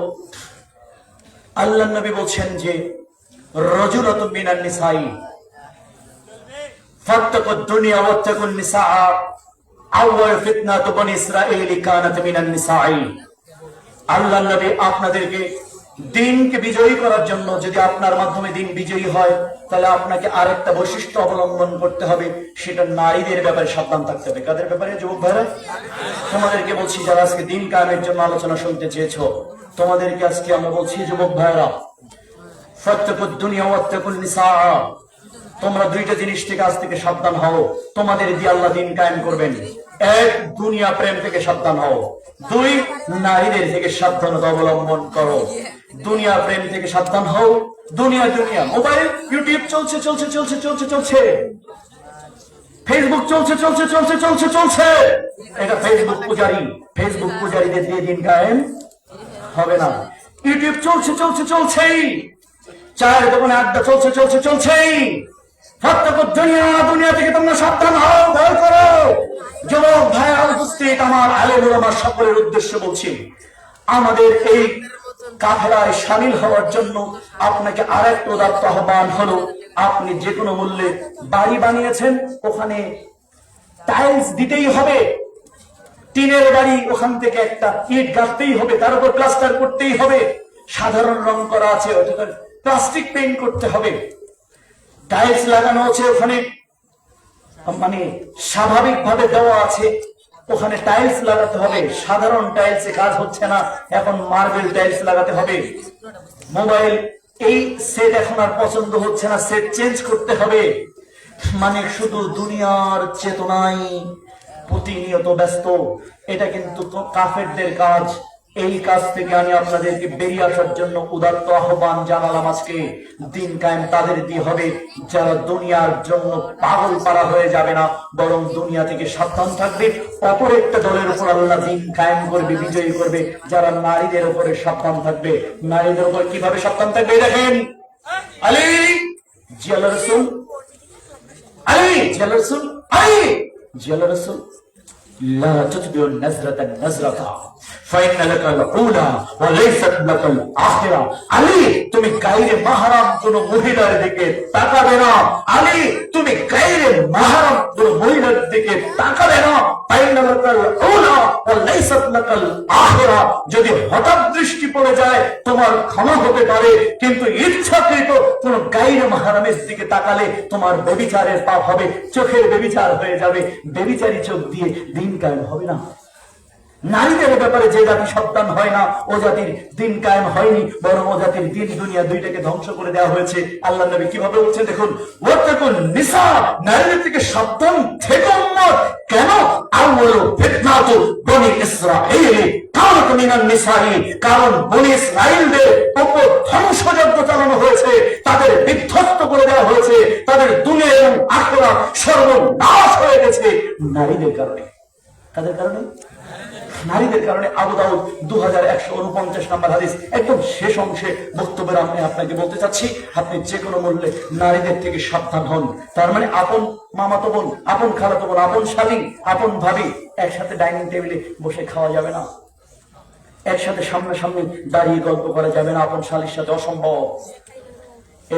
আল্লাহর নবী বলছেন যে রাজুলাতুন মিনান নিসাই ফাত্তাকুদ দুনিয়া ওয়াত্তাকুন নিসা, আউয়াল ফিতনাতু বনি ইসরাঈল কানাত মিনান নিসাই। আল্লাহর নবী আপনাদেরকে দিনকে বিজয়ী করার জন্য, যদি আপনার মাধ্যমে দিন বিজয়ী হয়, তাহলে আপনাকে আরেকটা বৈশিষ্ট্য অবলম্বন করতে হবে, সেটা নারীদের ব্যাপারে সাবধান থাকতে হবে। কাদের ব্যাপারে? যুবক ভাইরা, তোমাদেরকে বলছি, যারা আজকে দিন কায়েমের জন্য আলোচনা শুনতে চেয়েছো, তোমাদেরকে আজকে আমরা বলছি, যুবক ভাইরা, ফাত্তাকুদ দুনিয়া ওয়াত্তাকুন নিসা, তোমরা 2টা জিনিস থেকে আজ থেকে সাবধান হও। তোমাদের দিয়ে আল্লাহ দিন কায়েম করবেন। 1, দুনিয়া প্রেম থেকে সাবধান হও। 2, নারীদের থেকে সাবধানতা অবলম্বন করো। দুনিয়া প্রেম থেকে সাবধান হও। দুনিয়া মোবাইল, ইউটিউব চলছে, ফেসবুক চলছে। এটা ফেসবুক পূজারীদের দিয়ে দিন কায়েম হবে না। ইউটিউব চলছেই, চায়ের দোকানে আড্ডা চলছেই। ফাত্তাকুদ দুনিয়া থেকে তোমরা সাবধান হও, ভয় করো। যুবক ভাইরা উপস্থিত, আমার আলেম ওলামা সকলের উদ্দেশ্য বলছি, আমাদের এই কাফেলায় শামিল হওয়ার জন্য আপনাকে আরেকটা উদাত্ত আহ্বান হলো, আপনি যে কোনো মূল্যে বাড়ি বানিয়েছেন, ওখানে টাইলস দিতেই হবে। টিনের বাড়ি, ওখান থেকে একটা ইট গাঁথতেই হবে, তার উপর প্লাস্টার করতেই হবে। সাধারণ রং করা আছে, প্লাস্টিক পেইন্ট করতে হবে। টাইলস লাগানো আছে, ওখানে মানে স্বাভাবিকভাবে দেওয়া আছে, ওখানে টাইলস লাগাতে হবে। সাধারণ টাইলসে কাজ হচ্ছে না, এখন মার্বেল টাইলস লাগাতে হবে। মোবাইল এই সেট এখন আর পছন্দ হচ্ছে না, সেট চেঞ্জ করতে হবে। মানে শুধু দুনিয়ার চেতনায় প্রতিনিয়ত ব্যস্ত। এটা কিন্তু কাফেরদের কাজ। এই কাজ থেকে আমি আপনাদেরকে বেরিয়ে আসার জন্য উদাত্ত আহ্বান জানালাম। আজকে দিন কায়েম তাদের দিয়ে হবে যারা দুনিয়ার জন্য পাগল পারা হয়ে যাবে না, বরং দুনিয়া থেকে সাবধান থাকবে। অপর একটা দলের উপর আল্লাহ দিন কায়েম করবে, বিজয়ী করবে, যারা নারীদের উপরে সাবধান থাকবে। নারীদের উপর কিভাবে সাবধান থাকবে দেখেন। আলী জিয়া রাসূল, আলী জিয়া রাসূল, আলী জিয়া রাসূল, লা তুতবিউ নাজরাতা নাজরাতা ফাইন্না লাকাল উলা ওয়া লাইসাত লাকাল আখিরা। আলী তুমি গায়রে মাহরাম কোন মহিলার দিকে তাকাবে না। আলী তুমি গায়রে মাহরাম কোন মহিলার দিকে তাকাবে না। ফাইন্না লাকাল উলা ওয়া লাইসাত লাকাল আখিরা। যদি হঠাৎ দৃষ্টি পড়ে যায় তোমার ক্ষমা হতে পারে, কিন্তু ইচ্ছাকৃত কোন গায়রে মাহরামের দিকে তাকালে তোমার ব্যভিচারের পাপ হবে, চোখের ব্যভিচার হয়ে যাবে। ব্যভিচারী চোখ দিয়ে দিন কায়েম হবে না। নারীদের ব্যাপারে যে জাতি সাবধান হয় না, ও জাতির দিন কায়েম হয়নি, বরং ও জাতির দিন দুনিয়া দুইটাকে ধ্বংস করে দেওয়া হয়েছে। আল্লাহ নবী কিভাবে বলছেন দেখুন, ওয়াত্তাকুন নিসা, নারীদের থেকে সাবধান থেকো উম্মত। কেন? আউয়ালু ফিতনাতু বনি ইসরাঈল কানাত মিনান নিসাই, কারণ বনি ইসরাঈলদের উপর ধ্বংসযজ্ঞ চালানো হয়েছে, তাদের বিধ্বস্ত করে দেওয়া হয়েছে, তাদের দুনিয়া এবং আখিরাত সর্বনাশ হয়ে গেছে নারীদের কারণে। কাদের কারণে? নারীদের কারণে। আবু দাউদ 2149 নম্বর হাদিস, একদম শেষ অংশে বক্তব্যের আমি আপনাকে বলতে চাচ্ছি, আপনি যে কোনো মূল্যে নারীদের থেকে সাবধান হন। তার মানে আপন মামাতো বোন, আপন খালাতো বোন, আপন শালী, আপন ভাবি একসাথে ডাইনিং টেবিলে বসে খাওয়া যাবে না, একসাথে সামনাসামনি দাঁড়িয়ে গল্প করা যাবে না, আপন শালীর সাথে অসম্ভব।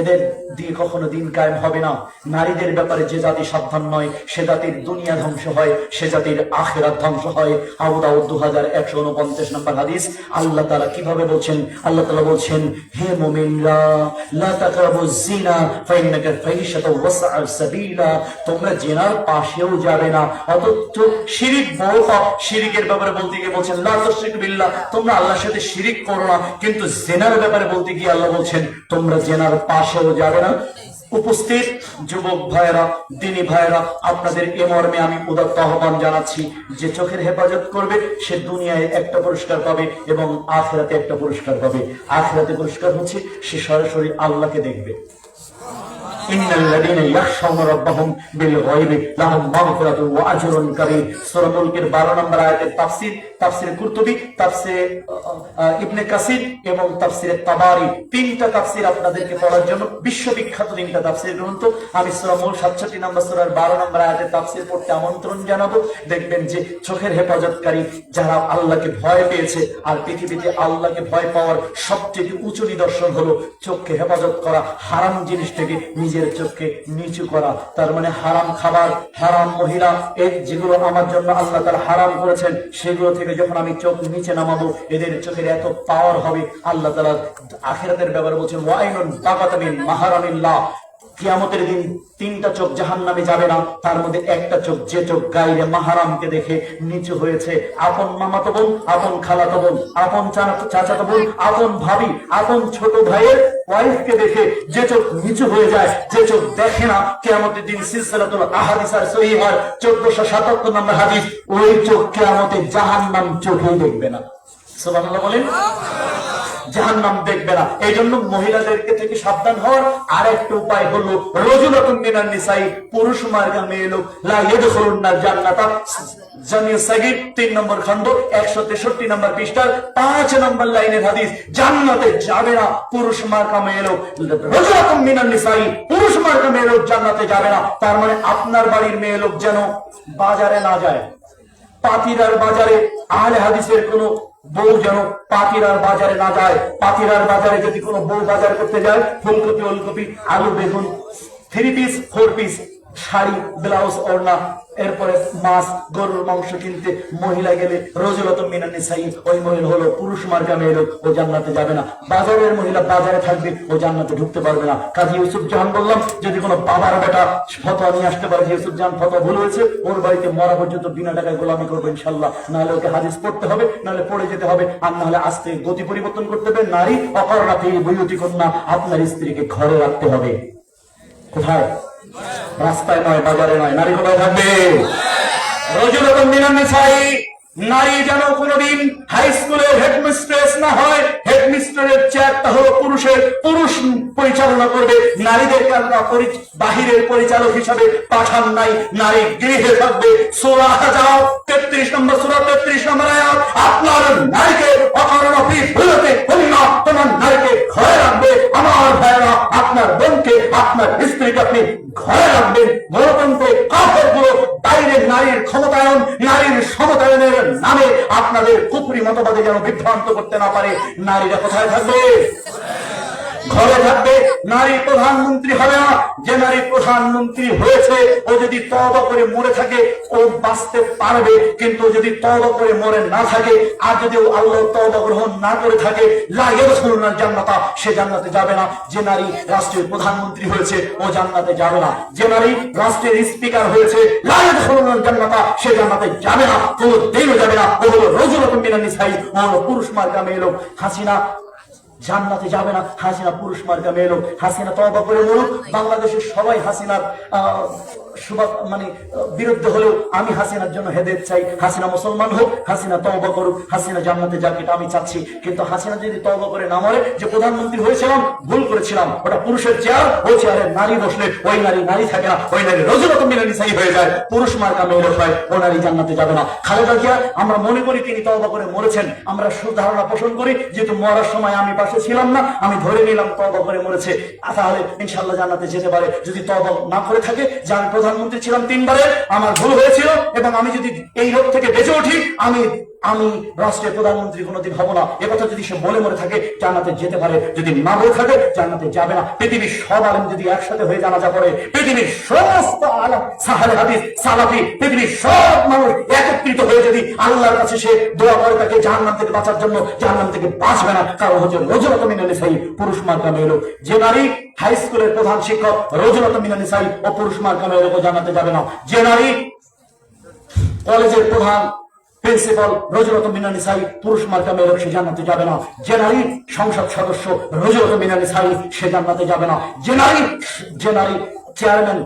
এদের দিয়ে কখনো দিন কায়েম হবে না। নারীদের ব্যাপারে যে জাতি সাবধান নয়, সে জাতির দুনিয়া ধ্বংস হয়, সে জাতির আখিরাত ধ্বংস হয়। আবু দাউদ 2149 নম্বর হাদিস। আল্লাহ তাআলা কিভাবে বলছেন? আল্লাহ তাআলা বলছেন, হে মুমিনরা, লা তাকরাবুজ জিনা ফাইন্নাকা ফাহিশাতু ওয়াসআ সাবিলা, তোমরা জিনার পাশেও যাবে না। অথচ শিরিক বড় পাপ। শিরিকের ব্যাপারে বলতে গিয়ে বলছেন লা তুশরিকু বিল্লাহ, তোমরা আল্লাহর সাথে শিরিক করো না। কিন্তু জিনার ব্যাপারে বলতে গিয়ে আল্লাহ বলছেন তোমরা জিনার পাশেও যাবে না। উপস্থিত যুবক ভাইয়েরা, দিনী ভাইয়েরা, আপনাদের এ মর্মে আমি উদাত্ত আহ্বান জানাচ্ছি, যে চোখের হেফাজত করবে সে দুনিয়ায় একটা পুরস্কার পাবে এবং আখিরাতে একটা পুরস্কার পাবে। আখিরাতে পুরস্কার হচ্ছে সে সরাসরি আল্লাহকে দেখবে। ইন্নাল্লাযীনা ইয়াখশাউনা রাব্বাহুম বিল গায়বি লাহুম মাগফিরাতুন ওয়া আজরুন কারীম। সূরা মুলকের 12 নম্বর আয়াতের তাফসীর, তাফসীরে কুরতুবী, তাফসীরে ইবনে কাসির এবং তাফসীরে তাবারি, তিনটা তাফসীর আপনাদেরকে পড়ার জন্য বিশ্ববিখ্যাত তিনটা তাফসীর গ্রন্থ। আমি সূরা মুল 67 নম্বর সূরার 12 নম্বর আয়াতের তাফসীর পড়তে আমন্ত্রণ জানাবো। দেখবেন যে চোখের হেফাজতকারী যারা আল্লাহকে ভয় পেয়েছে, আর পৃথিবীতে আল্লাহকে ভয় পাওয়ার সবচেয়ে উঁচু নিদর্শন হলো চোখকে হেফাজত করা, হারাম জিনিস থেকে নিজের চোখকে নিচু করা। তার মানে হারাম খাবার, হারাম মহিলা, এই যেগুলো আমার জন্য আল্লাহ তাআলা হারাম করেছেন, সেগুলো থেকে যখন আমি চোখ নিচে নামাবো, এদের চোখের এত পাওয়ার হবে। আল্লাহ তাআলা আখিরাতের ব্যাপারে বলছেন ওয়াইনুন বাগাত মিন মাহারামিল্লাহ, কিয়ামতের দিন তিনটা চোখ জাহান্নামে যাবে না, তার মধ্যে একটা চোখ, যে চোখ গায়রে মাহারামকে দেখে নিচু হয়েছে। আপন মামাতো বোন, আপন খালাতো বোন, আপন চাচাতো বোন, আপন ভাবি, আপন ছোট ভাইয়ের ওয়াইফকে দেখে যে চোখ নিচু হয়ে যায়, যে চোখ দেখে না, কিয়ামতের দিন সিলসিলাতুল আহাদিস আর সহিহার 1477 নম্বর হাদিস, ওই চোখ কিয়ামতে জাহান্নাম চোখেই দেখবে না। সুবহানাল্লাহ বলেন। জাহান্নাম দেখবে না। এই জন্য মহিলাদেরকে থেকে সাবধান হওয়ার আর একটা উপায় হলো রাজুলাতুন মিনান নিসাই, পুরুষ মার্কা মেয়ে লোক, লা ইয়াদখুলুন্নাল জান্নাতা, জামিউ সাগীর 3 নম্বর খণ্ড 163 নম্বর পৃষ্ঠার 5 নম্বর লাইনের হাদিস। জান্নাতে যাবে না পুরুষ মার্কা মেয়ে লোক। রাজুলাতুন মিনান নিসাই, পুরুষ মার্কা মেয়ে লোক জান্নাতে যাবে না। তার মানে আপনার বাড়ির মেয়ে লোক যেন বাজারে না যায়, পাতিরার বাজারে আহলে হাদিসের কোন বউ যেন পাতিরার বাজারে না যায়। পাতিরার বাজারে যদি কোনো বউ বাজার করতে যায়, ফুলকপি, ওলকপি, আলু, বেগুন, 3 পিস 4 পিস শাড়ি, ব্লাউজ, ওড়না, এরপরে মাছ, গরুর মাংস কিনতে মহিলা গেলে রজুলাতুম মিনান নিসাই, ওই মহিলা হলো পুরুষ মার্কা মেয়ে লোক, ও জান্নাতে যাবে না। বাজারের মহিলা বাজারে থাকবে, ও জান্নাতে ঢুকতে পারবে না। কাজী ইউসুফ জাহান বললাম, যদি কোনো বাবার বেটা ফতোয়া নিয়ে আসতে পারে ইউসুফ জাহান ফতোয়া ভুল হয়েছে, ওর বাড়িতে মরা পর্যন্ত বিনা টাকায় গোলামি করবো ইনশাল্লাহ। নাহলে ওকে হাদিস পড়তে হবে, নাহলে পড়ে যেতে হবে, আর নাহলে আস্তে গতি পরিবর্তন করতে হবে। নারী অপরণা ফি বুয়ুতিকুন্না, আপনার স্ত্রীকে ঘরে রাখতে হবে। কোথায়? রাস্তায় নয়, বাজারে নয়। নারী কোথায় থাকবে? রজুলাতুম মিনান নিসাই, নারী যেন কোনদিন হাই স্কুলের হেডমিস্ট্রেস না হয়। হেডমিস্ট্রেসের চেয়ারটা হলো পুরুষ পরিচালনা করবে। নারীদেরকে আল্লাহ বাহিরের পরিচালক হিসাবে পাঠান নাই, নারী গৃহে থাকবে। সূরা আহজাব 33 নম্বর সূরা 33 নম্বর আয়াত, আপনার নারীকে অকারণে ভুলতে হুন্না, তোমার নারীকে ঘরে রাখবে। আমার ভাইরা, আপনার বোনকে, আপনার স্ত্রীকে আপনি ঘরে রাখবেন। গণতন্ত্রে কাফেরগুলো বাইরে নারীর ক্ষমতায়ন, নারীর সমতায়নের নামে আপনাদের কুফরি মতবাদে যেন বিভ্রান্ত করতে না পারে। নারীরা কোথায় থাকবে? ঘরে থাকবে। নারী প্রধানমন্ত্রী হবে না। যে নারী প্রধানমন্ত্রী হয়েছে, ও যদি তওবা করে মরে থাকে, ও বাঁচতে পারবে। কিন্তু যদি তওবা করে মরে না থাকে, আর যদি আল্লাহ তওবা গ্রহণ না করে থাকে, লা ইয়াদখুলুনাল জান্নাতা, সে জান্নাতে যাবে না। যে নারী রাষ্ট্রের প্রধানমন্ত্রী হয়েছে, ও জান্নাতে যাবে না। যে নারী রাষ্ট্রের স্পিকার হয়েছে, লা ইয়াদখুলুনাল জান্নাতা, সে জান্নাতে যাবে না, কোনদিনও যাবে না। ও হলো রজুলাতুম মিনান নিসাই, ও হলো পুরুষ মার্কা মেয়ে লোক। হাসিনা জান্নাতে যাবে না, হাসিনা পুরুষ মার্কা মেয়ে লোক। হাসিনা তওবা করে মরুক। বাংলাদেশের সবাই হাসিনার বিরুদ্ধে হলেও আমি হাসিনার জন্য হেদায়েত চাই। হাসিনা মুসলমান হোক, হাসিনা তওবা করুক, হাসিনা জান্নাতে যাক, এটা আমি চাচ্ছি। কিন্তু হাসিনা যদি তওবা করে না মরে, যে প্রধানমন্ত্রী হয়েছিলাম ভুল করেছিলাম, ওটা পুরুষের চেয়ার, ওই চেয়ারে নারী বসলে ওই নারী নারী থাকে না, ওই নারী রজুলাতুম মিনান নিসাই হয়ে যায়, পুরুষ মার্কা মেয়ে লোক হয়, ও নারী জান্নাতে যাবে না। খালেদা জিয়া, আমরা মনে করি তিনি তওবা করে মরেছেন। আমরা সুধারণা পোষণ করি, যেহেতু মরার সময় আমি পাশে ছিলাম না, আমি ধরে নিলাম তওবা করে মরেছে, তাহলে ইনশাআল্লাহ জান্নাতে যেতে পারে। যদি তওবা না করে থাকে, যে আমি প্রধানমন্ত্রী ছিলাম 3 বারে, আমার ভুল হয়েছিল, এবং আমি যদি এই রোগ থেকে বেঁচে উঠি, আমি রাষ্ট্রের প্রধানমন্ত্রী কোনোদিন হব না, একথা যদি সে বলে মরে থাকে, জান্নাতে যেতে পারে। যদি না বলে থাকে, জান্নাতে যাবে না। পৃথিবীর সব আলেম যদি একসাথে হয়ে জানাজা পড়ে, পৃথিবীর সমস্ত আলেম, সাহারে হাদিস, সালাফি, পৃথিবীর সব মানুষ একত্রিত হয়ে যদি আল্লাহর কাছে সে দোয়া করে তাকে জাহান্নাম থেকে বাঁচার জন্য, জাহান্নাম থেকে বাঁচবে না। কারণ হচ্ছে রজুলাতুম মিনান নিসাই, পুরুষ মার্কা মেয়ে লোক। যে নারী হাই স্কুলের প্রধান শিক্ষক, রজুলাতুম মিনান নিসাই, ও পুরুষ মার্কা মেয়ে লোক, জান্নাতে যাবে না। যে নারী কলেজের প্রধান প্রিন্সিপাল, রজুলাতুম মিনান নিসাই, পুরুষ মার্কা মেয়ে লোক, সে জান্নাতে যাবে না। যে নারী সংসদ সদস্য, রজুলাতুম মিনান নিসাই, সে জান্নাতে যাবে না। যে নারী চেয়ারম্যান,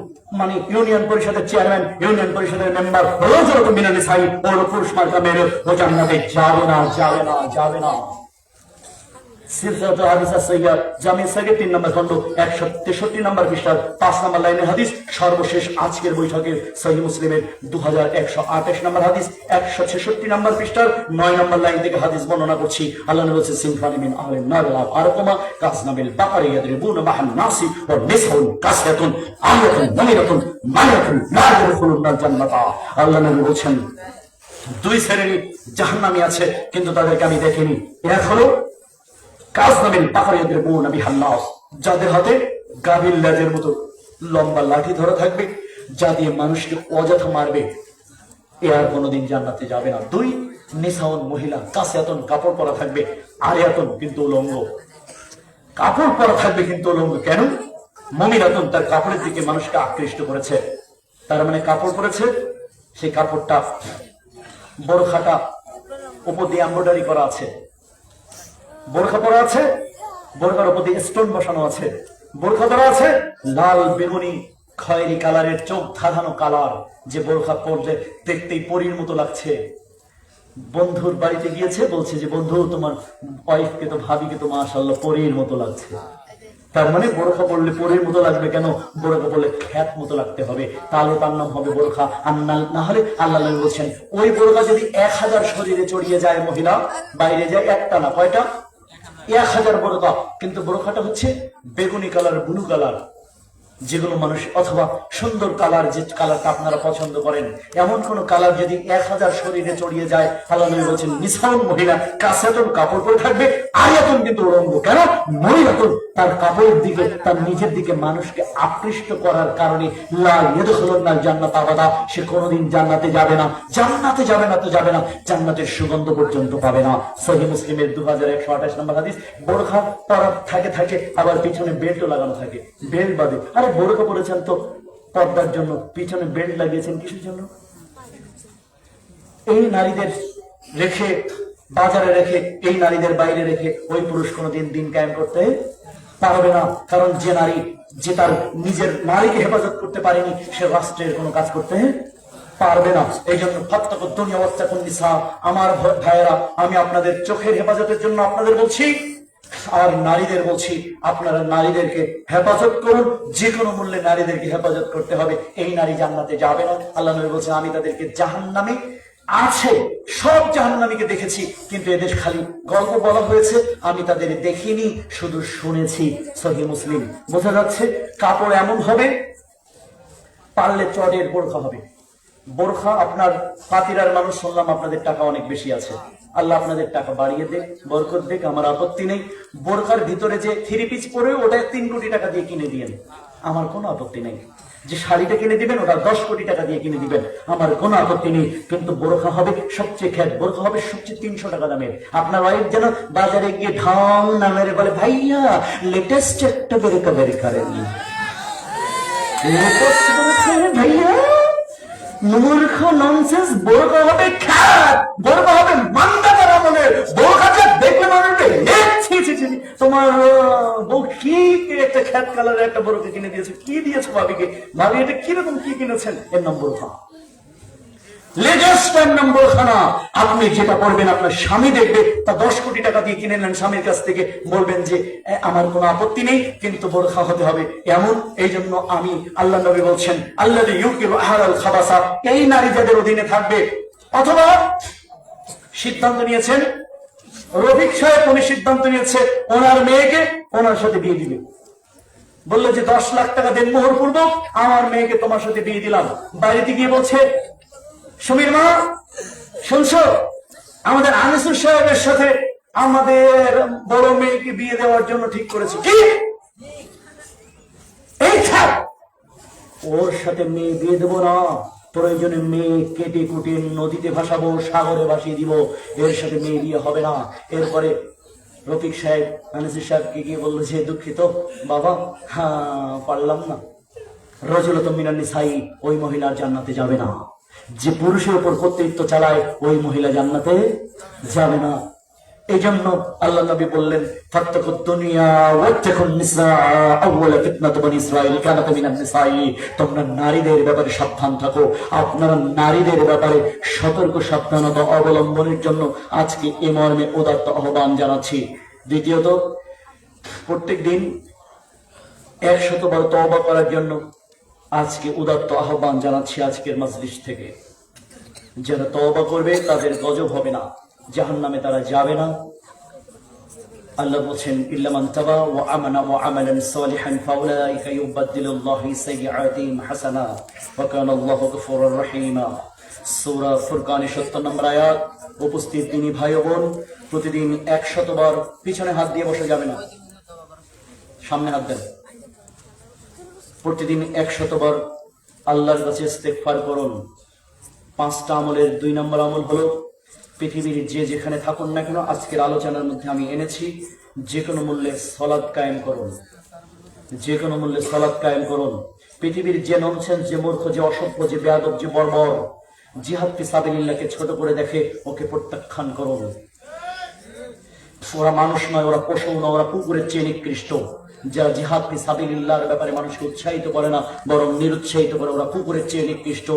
ইউনিয়ন পরিষদের চেয়ারম্যান, ইউনিয়ন পরিষদের মেম্বার, রজুলাতুম মিনান নিসাই, ও পুরুষ মার্কা মেয়ে লোক, ও জান্নাতে যাবে না, যাবে না, যাবে না। সিলসিলাতুল হাদিস আস-সাহিহা, জামি সাগীর 3 নম্বর খণ্ড 163 নম্বর পৃষ্ঠার 5 নম্বর লাইনের হাদিস, সর্বশেষ আজকের বৈঠকের সহিহ মুসলিমের 2128 নম্বর হাদিস, 166 নম্বর পৃষ্ঠার 9 নম্বর লাইন থেকে হাদিস বর্ণনা করছি। আল্লাহ নবী বলেছেন, সিনফানি মিন আহলিন নার লা ফারকুমা কাসনাবিল বাকারি ইয়াদরিবুনা মা'আন নাসি ওয়া মিসহুন কাসয়াতুন আমরাতুন মুমিনাতুন মা'আতুন লা ইয়াদখুলুনা জান্নাতা। আল্লাহ নবী বলেছেন, 2 শ্রেণীর জাহান্নামী আছে, কিন্তু তাদেরকে আমি দেখিনি। এক হলো যাদের হাতে গাভীর লেজের মতো লম্বা লাঠি ধরা থাকবে, যা দিয়ে মানুষকে অযথা মারবে, এ আর কোনোদিন জান্নাতে যাবে না। 2, নিসাউন, মহিলা, কাসিয়াতুন, কাপড় পরা থাকবে, আরিয়াতুন, কিন্তু উলঙ্গ। কাপড় পরা থাকবে কিন্তু উলঙ্গ কেন? মুমিনাতুন, তার কাপড়ের দিকে মানুষকে আকৃষ্ট করেছে, তার মানে কাপড় পরেছে, সেই কাপড়টা, বোরখাটা উপর দিয়ে এমব্রয়ডারি করা আছে, বোরখা পরা আছে, বোরখার উপর দিয়ে স্টোন বসানো আছে, বোরখা পরা আছে লাল, বেগুনি, খয়েরি কালারের, চোখ ধাঁধানো কালার, যে বোরখা পরলে দেখতেই পরীর মতো লাগছে। বন্ধুর বাড়িতে গিয়েছে, বলছে যে বন্ধু, তোমার ওয়াইফকে তো, ভাবিকে তো মাশাআল্লাহ পরীর মতো লাগছে। তার মানে বোরখা পড়লে পরীর মতো লাগবে কেন? বোরখা পড়লে খ্যাত মতো লাগতে হবে, তাহলে তার নাম হবে বোরখা। আর না হলে আল্লাহ নবী বলছেন, ওই বোরখা যদি 1000 শরীরে চড়িয়ে যায়, মহিলা বাইরে যায়, একটা না, কয়টা? 1000 বোরখা। কিন্তু বোরখাটা হচ্ছে বেগুনি কালার, ব্লু কালার, যেগুলো মানুষ, অথবা সুন্দর কালার, যে কালারটা আপনারা পছন্দ করেন, এমন কোন কালার যদি 1000 শরীরে চড়িয়ে যায়, আল্লাহ নবী বলছেন নিসাউন, মহিলা কাসিয়াতুন, কাপড় পরে থাকবে, আয়াতুন, কিন্তু উলঙ্গ। কেন? মহিলাতুন, তার কাপড়ের দিকে, তার নিজের দিকে মানুষকে আকৃষ্ট করার কারণে লা ইয়াদখুলুনাল জান্নাত আবাদা, সে কোনোদিন জান্নাতে যাবে না। জান্নাতে যাবে না তো যাবে না, জান্নাতের সুগন্ধ পর্যন্ত পাবে না। সহিহ মুসলিমের 2128 নম্বর হাদিস। বোরখা পরা থাকে আবার পিছনে বেল্টও লাগানো থাকে, বেল্ট বাদে। আরে বোরখা পরেছেন তো পর্দার জন্য, পিছনে বেল্ট লাগিয়েছেন কিসের জন্য? এই নারীদের রেখে, বাজারে রেখে, এই নারীদের বাইরে রেখে ওই পুরুষ কোনোদিন দিন কায়েম করতে পারবে না। কারণ যে নারী, যে তার নিজের নারীকে হেফাজত করতে পারেনি, সে রাষ্ট্রের কোনো কাজ করতে পারবে না। এই জন্য ফাত্তাকুদ দুনিয়া ওয়াত্তাকুন নিসা, আমার ভাইয়েরা, আমি আপনাদের চোখের হেফাজতের জন্য আপনাদের বলছি, আর নারীদের বলছি, আপনারা নারীদেরকে হেফাজত করুন। যে কোনো মূল্যে নারীদেরকে হেফাজত করতে হবে। এই নারী জান্নাতে যাবে না। আল্লাহ নবী বলছেন আমি তাদেরকে জাহান্নামে আছে, সব জাহান্নামীকে দেখেছি, কিন্তু এদের খালি গল্প বলা হয়েছে, আমি তাদের দেখিনি, শুধু শুনেছি। সহিহ মুসলিম। বোঝা যাচ্ছে কাপড় এমন হবে, পারলে চটের বোরখা হবে। বোরখা আপনার ফাতিরার মানুষ, শুনলাম আপনাদের টাকা অনেক বেশি আছে, আল্লাহ আপনাদের টাকা বাড়িয়ে দেখ, বরকত দেখ, আমার আপত্তি নেই। বোরখার ভিতরে যে 3 পিস পরে ওটা 3 কোটি টাকা দিয়ে কিনে দিয়েন, আমার কোনো আপত্তি নেই। যে শাড়িটা কিনে দিবেন ওটা 10 কোটি টাকা দিয়ে কিনে দিবেন, আমার কোনো আপত্তি নেই। কিন্তু বোরখা হবে সবচেয়ে খ্যাত, বোরখা হবে সবচেয়ে 300 টাকা দামের। আপনার ওয়াইফ যেন বাজারে গিয়ে ঢং নামের বলে, ভাইয়া লেটেস্ট একটা বোরখা বের করেন, লেটেস্ট বোরখা ভাইয়া। মূর্খ, ননসেন্স। বোরখা হবে খ্যাত, বোরখা হবে মান্দা করা মনের, বোরখাটা দেখলে মানুষ তোমার বউ কি একটা খ্যাত কালারের একটা বোরখা কিনে দিয়েছে, কি দিয়েছো ভাবিকে, ভাবি এটা কিরকম কি কিনেছেন, এর নাম বোরখা। লেটেস্ট নম্বর খানা। আপনি যেটা পড়বেন আপনার স্বামী দেখবে, তা 10 কোটি টাকা দিয়ে কিনে নেন স্বামীর কাছ থেকে, বলবেন যে আমার কোনো আপত্তি নেই, কিন্তু বোরখা হতে হবে এমন। এই জন্য আমি, আল্লাহ নবী বলছেন আল্লাযী ইউকিরু আহলাল খাবাসা, এই নারী যাদের অধীনে থাকবে। অথবা সিদ্ধান্ত নিয়েছেন রফিক সাহেব, উনি সিদ্ধান্ত নিয়েছে ওনার মেয়েকে ওনার সাথে বিয়ে দিবে। বললো যে 10 লাখ টাকা দেন মোহর পূর্বক, আমার মেয়েকে তোমার সাথে বিয়ে দিলাম। বাড়িতে গিয়ে বলছে, সুমির মা শুনছো, আমাদের আনিসুর সাহেবের সাথে আমাদের বড় মেয়েকে বিয়ে দেওয়ার জন্য ঠিক করেছে। কি? এই থাক, ওর সাথে মেয়ে বিয়ে দেবো না, প্রয়োজনে মেয়ে কেটে কুটে নদীতে ভাসাবো, সাগরে ভাসিয়ে দিব, এর সাথে মেয়ে বিয়ে হবে না। এরপরে রফিক সাহেব আনিসুর সাহেবকে গিয়ে বললো যে দুঃখিত বাবা, পারলাম না। রাজুলাতুম মিনান নিসাই, ওই মহিলার জান্নাতে যাবে না। যে পুরুষের উপর কর্তৃত্ব চালায় ওই মহিলা জান্নাতে যাবে না। এই জন্য আল্লাহ নবী বললেন ফাত্তাকুদ দুনিয়া ওয়াত্তাকুন নিসা, আউয়ালা ফিতনাতু বনি ইসরাঈল কানাত মিনান নিসাই। তোমরা নারীদের ব্যাপারে সাবধান থাকো। আপনারা নারীদের ব্যাপারে সতর্ক সাবধানতা অবলম্বনের জন্য আজকে এ মর্মে উদাত্ত আহ্বান জানাচ্ছি। দ্বিতীয়ত, প্রত্যেক দিন 100 বার তওবা করার জন্য আজকে উদাত্ত আহ্বান জানাচ্ছি আজকের মাজলিস থেকে। যারা তওবা করবে তাদের গজব হবে না, জাহান্নামে তারা যাবে না। আল্লাহ বলেন ইল্লা মান তাবা ওয়া আমানা ওয়া আমালান সালিহান ফাউলাইকা ইউবাদদিলুল্লাহু সাইয়্যাতিহিম হাসানাত ওয়া কানা আল্লাহু গফুরুর রহিমা। সূরা ফুরকানের 70 নম্বর আয়াত। উপস্থিত দিনী ভাই ও বোন, প্রতিদিন 100 বার, পিছনে হাত দিয়ে বসে যাবে না, সামনে হাত দেন। প্রতিদিন 100 বার আল্লাহর কাছে ইস্তেগফার করুন। 5টা আমলের 2 নম্বর আমল হলো, পৃথিবীর যে যেখানে থাকুন না কেন, আজকের আলোচনার মধ্যে আমি এনেছি, যে কোনো মূল্যে সালাত কায়েম করুন, যে কোনো মূল্যে সালাত কায়েম করুন। পৃথিবীর যে ননসেন্স, যে মূর্খ, যে অসভ্য, যে বেয়াদব, যে বর্বর, জিহাদ ফি সাবিলিল্লাহকে ছোট করে দেখে, ওকে প্রত্যাখ্যান করুন। ওরা মানুষ নয়, ওরা পশু নয়, ওরা কুকুরের চেয়ে নিকৃষ্ট। যারা জিহাদ ফি সাবিলিল্লাহর ব্যাপারে মানুষকে উৎসাহিত করে না, বরং নিরুৎসাহিত করে, ওরা কুকুরের চেয়ে নিকৃষ্ট।